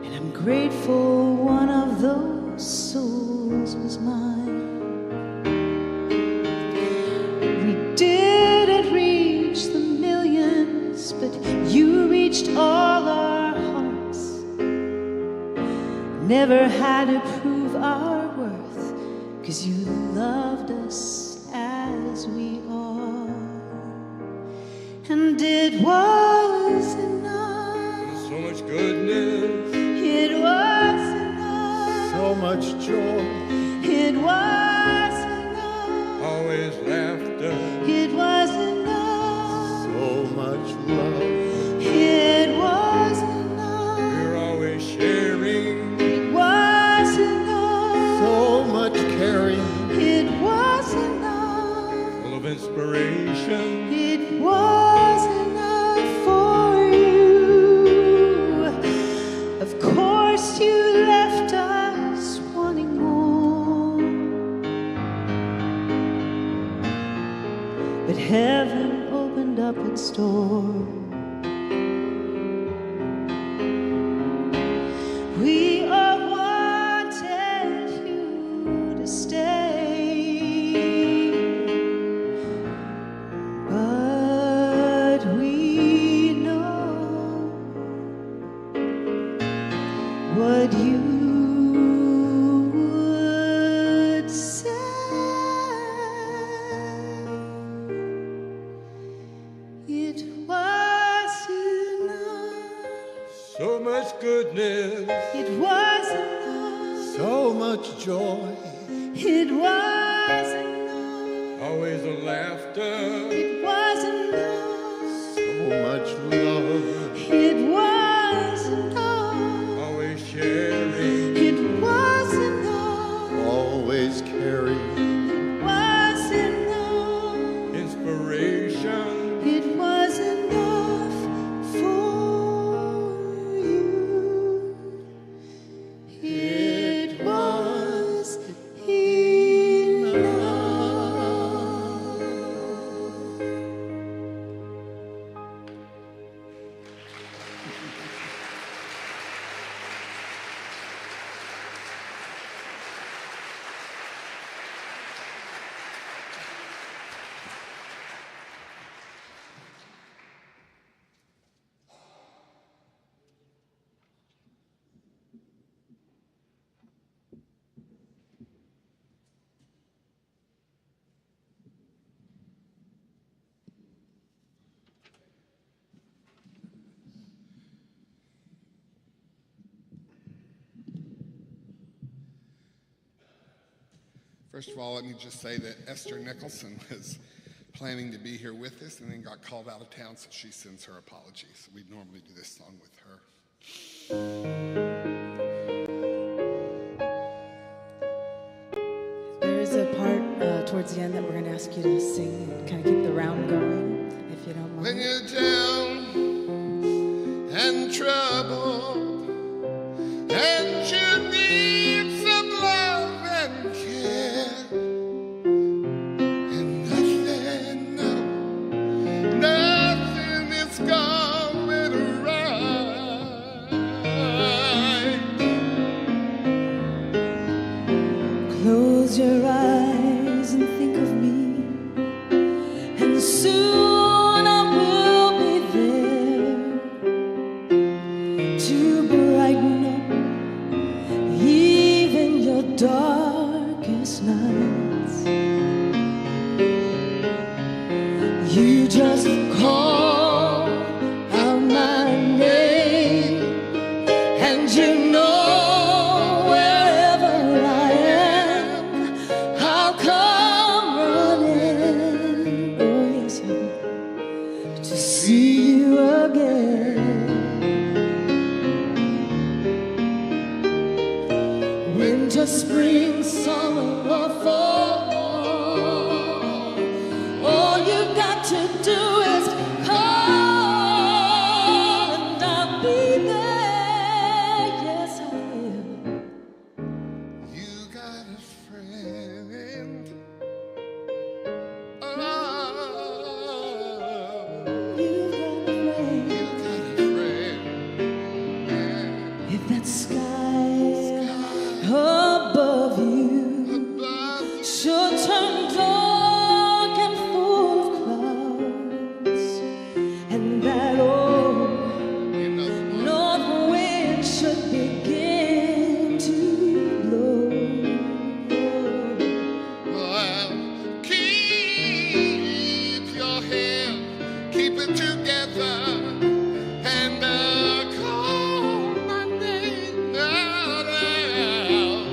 and I'm grateful one of those souls was mine. We didn't reach the millions, but you reached all our hearts. Never had to prove our worth, 'cause you loved us as we are, and it was enough. So much goodness. It was enough. So much joy. It was enough. Always laughter. It was enough. So much love. It was enough. We're always sharing. It was enough. So much caring. It was enough. Full of inspiration. It was enough for you. Of course you left us wanting more, but heaven opened up its door. We all wanted you to stay, but we know what you would say. It was enough. So much goodness. It was enough. So much joy. It was enough. Always the laughter. It was enough. So much love. It was enough. Always sharing. It was enough. Always carry. It was enough. Inspiration. It was enough for you. It was enough. First of all, let me just say that Esther Nicholson was planning to be here with us and then got called out of town, so she sends her apologies. We'd normally do this song with her. There is a part towards the end that we're going to ask you to sing and kind of keep the round going, if you don't mind. When you're down and troubled and you need some love and care and nothing, no, nothing is going right. Close your eyes and think of me, and soon I will be there to brighten up even your darkest nights. You just call out my name, and you know wherever I am, I'll come running. Oh yes, I will, to see you again. Winter, spring, summer, or fall, all you've got to do is call, and I'll be there. Yes, I will. You got a friend. Oh, You got a friend. you got a friend. If that sky above you should turn dark and full of clouds, and that old north wind should begin to blow, Well, keep your head, keep it together, and call my name out loud.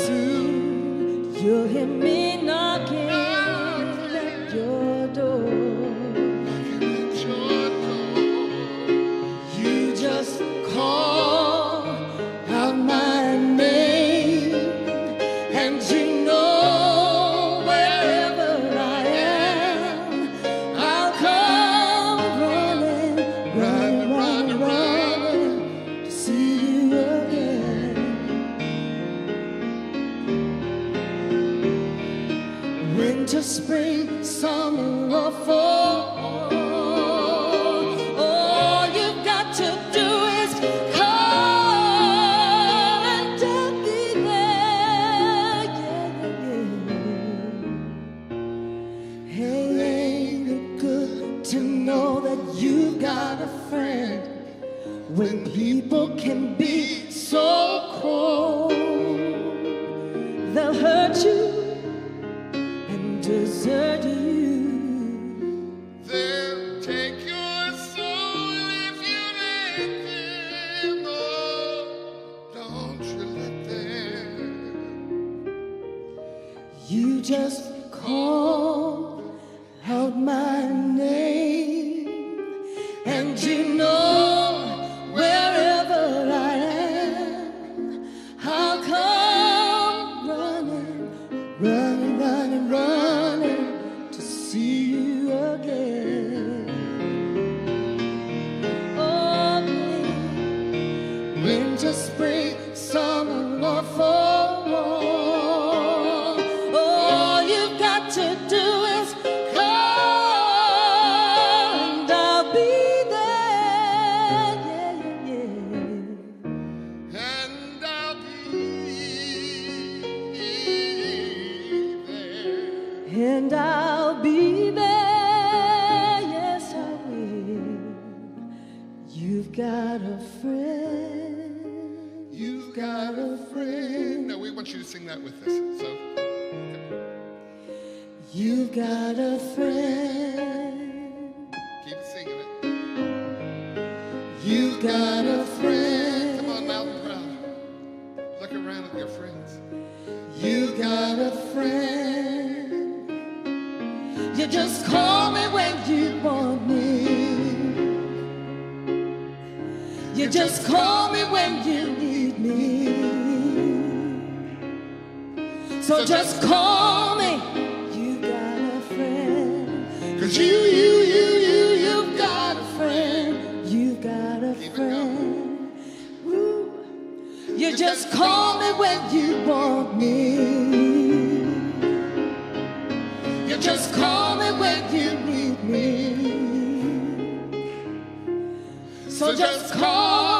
soon you'll hear me knocking at your door. You just call out my name, and you know wherever I am, I'll come running, running, running, running to see you again. Winter, spring, summer, or fall, all you've got to do is call, and I'll be there. Yeah, yeah. Hey, ain't it good to know that you've got a friend when people can be so cold? They'll hurt you and desert you. They'll take your soul if you let them. Oh, don't you let them. You just call out my name, and you know wherever I am, I'll come running, running, running, running to see you again. Oh, winter, spring, summer, or fall, all you've got to do is call, and I'll be there. Yeah, yeah, yeah. And I'll be there. And I'll be there. Yes, I will. You've got a friend. You've got a friend. No, we want you to sing that with us. So, you've got a friend. keep singing it. You've got a friend. Come on, loud and proud. Look around at your friends. You've got a friend. You just call me when you want me. You just call me when you need me. So just call me. You got a friend. 'Cause you've got a friend. You've got a friend. Woo. You just call me when you want me. You just call me when you need me. So just call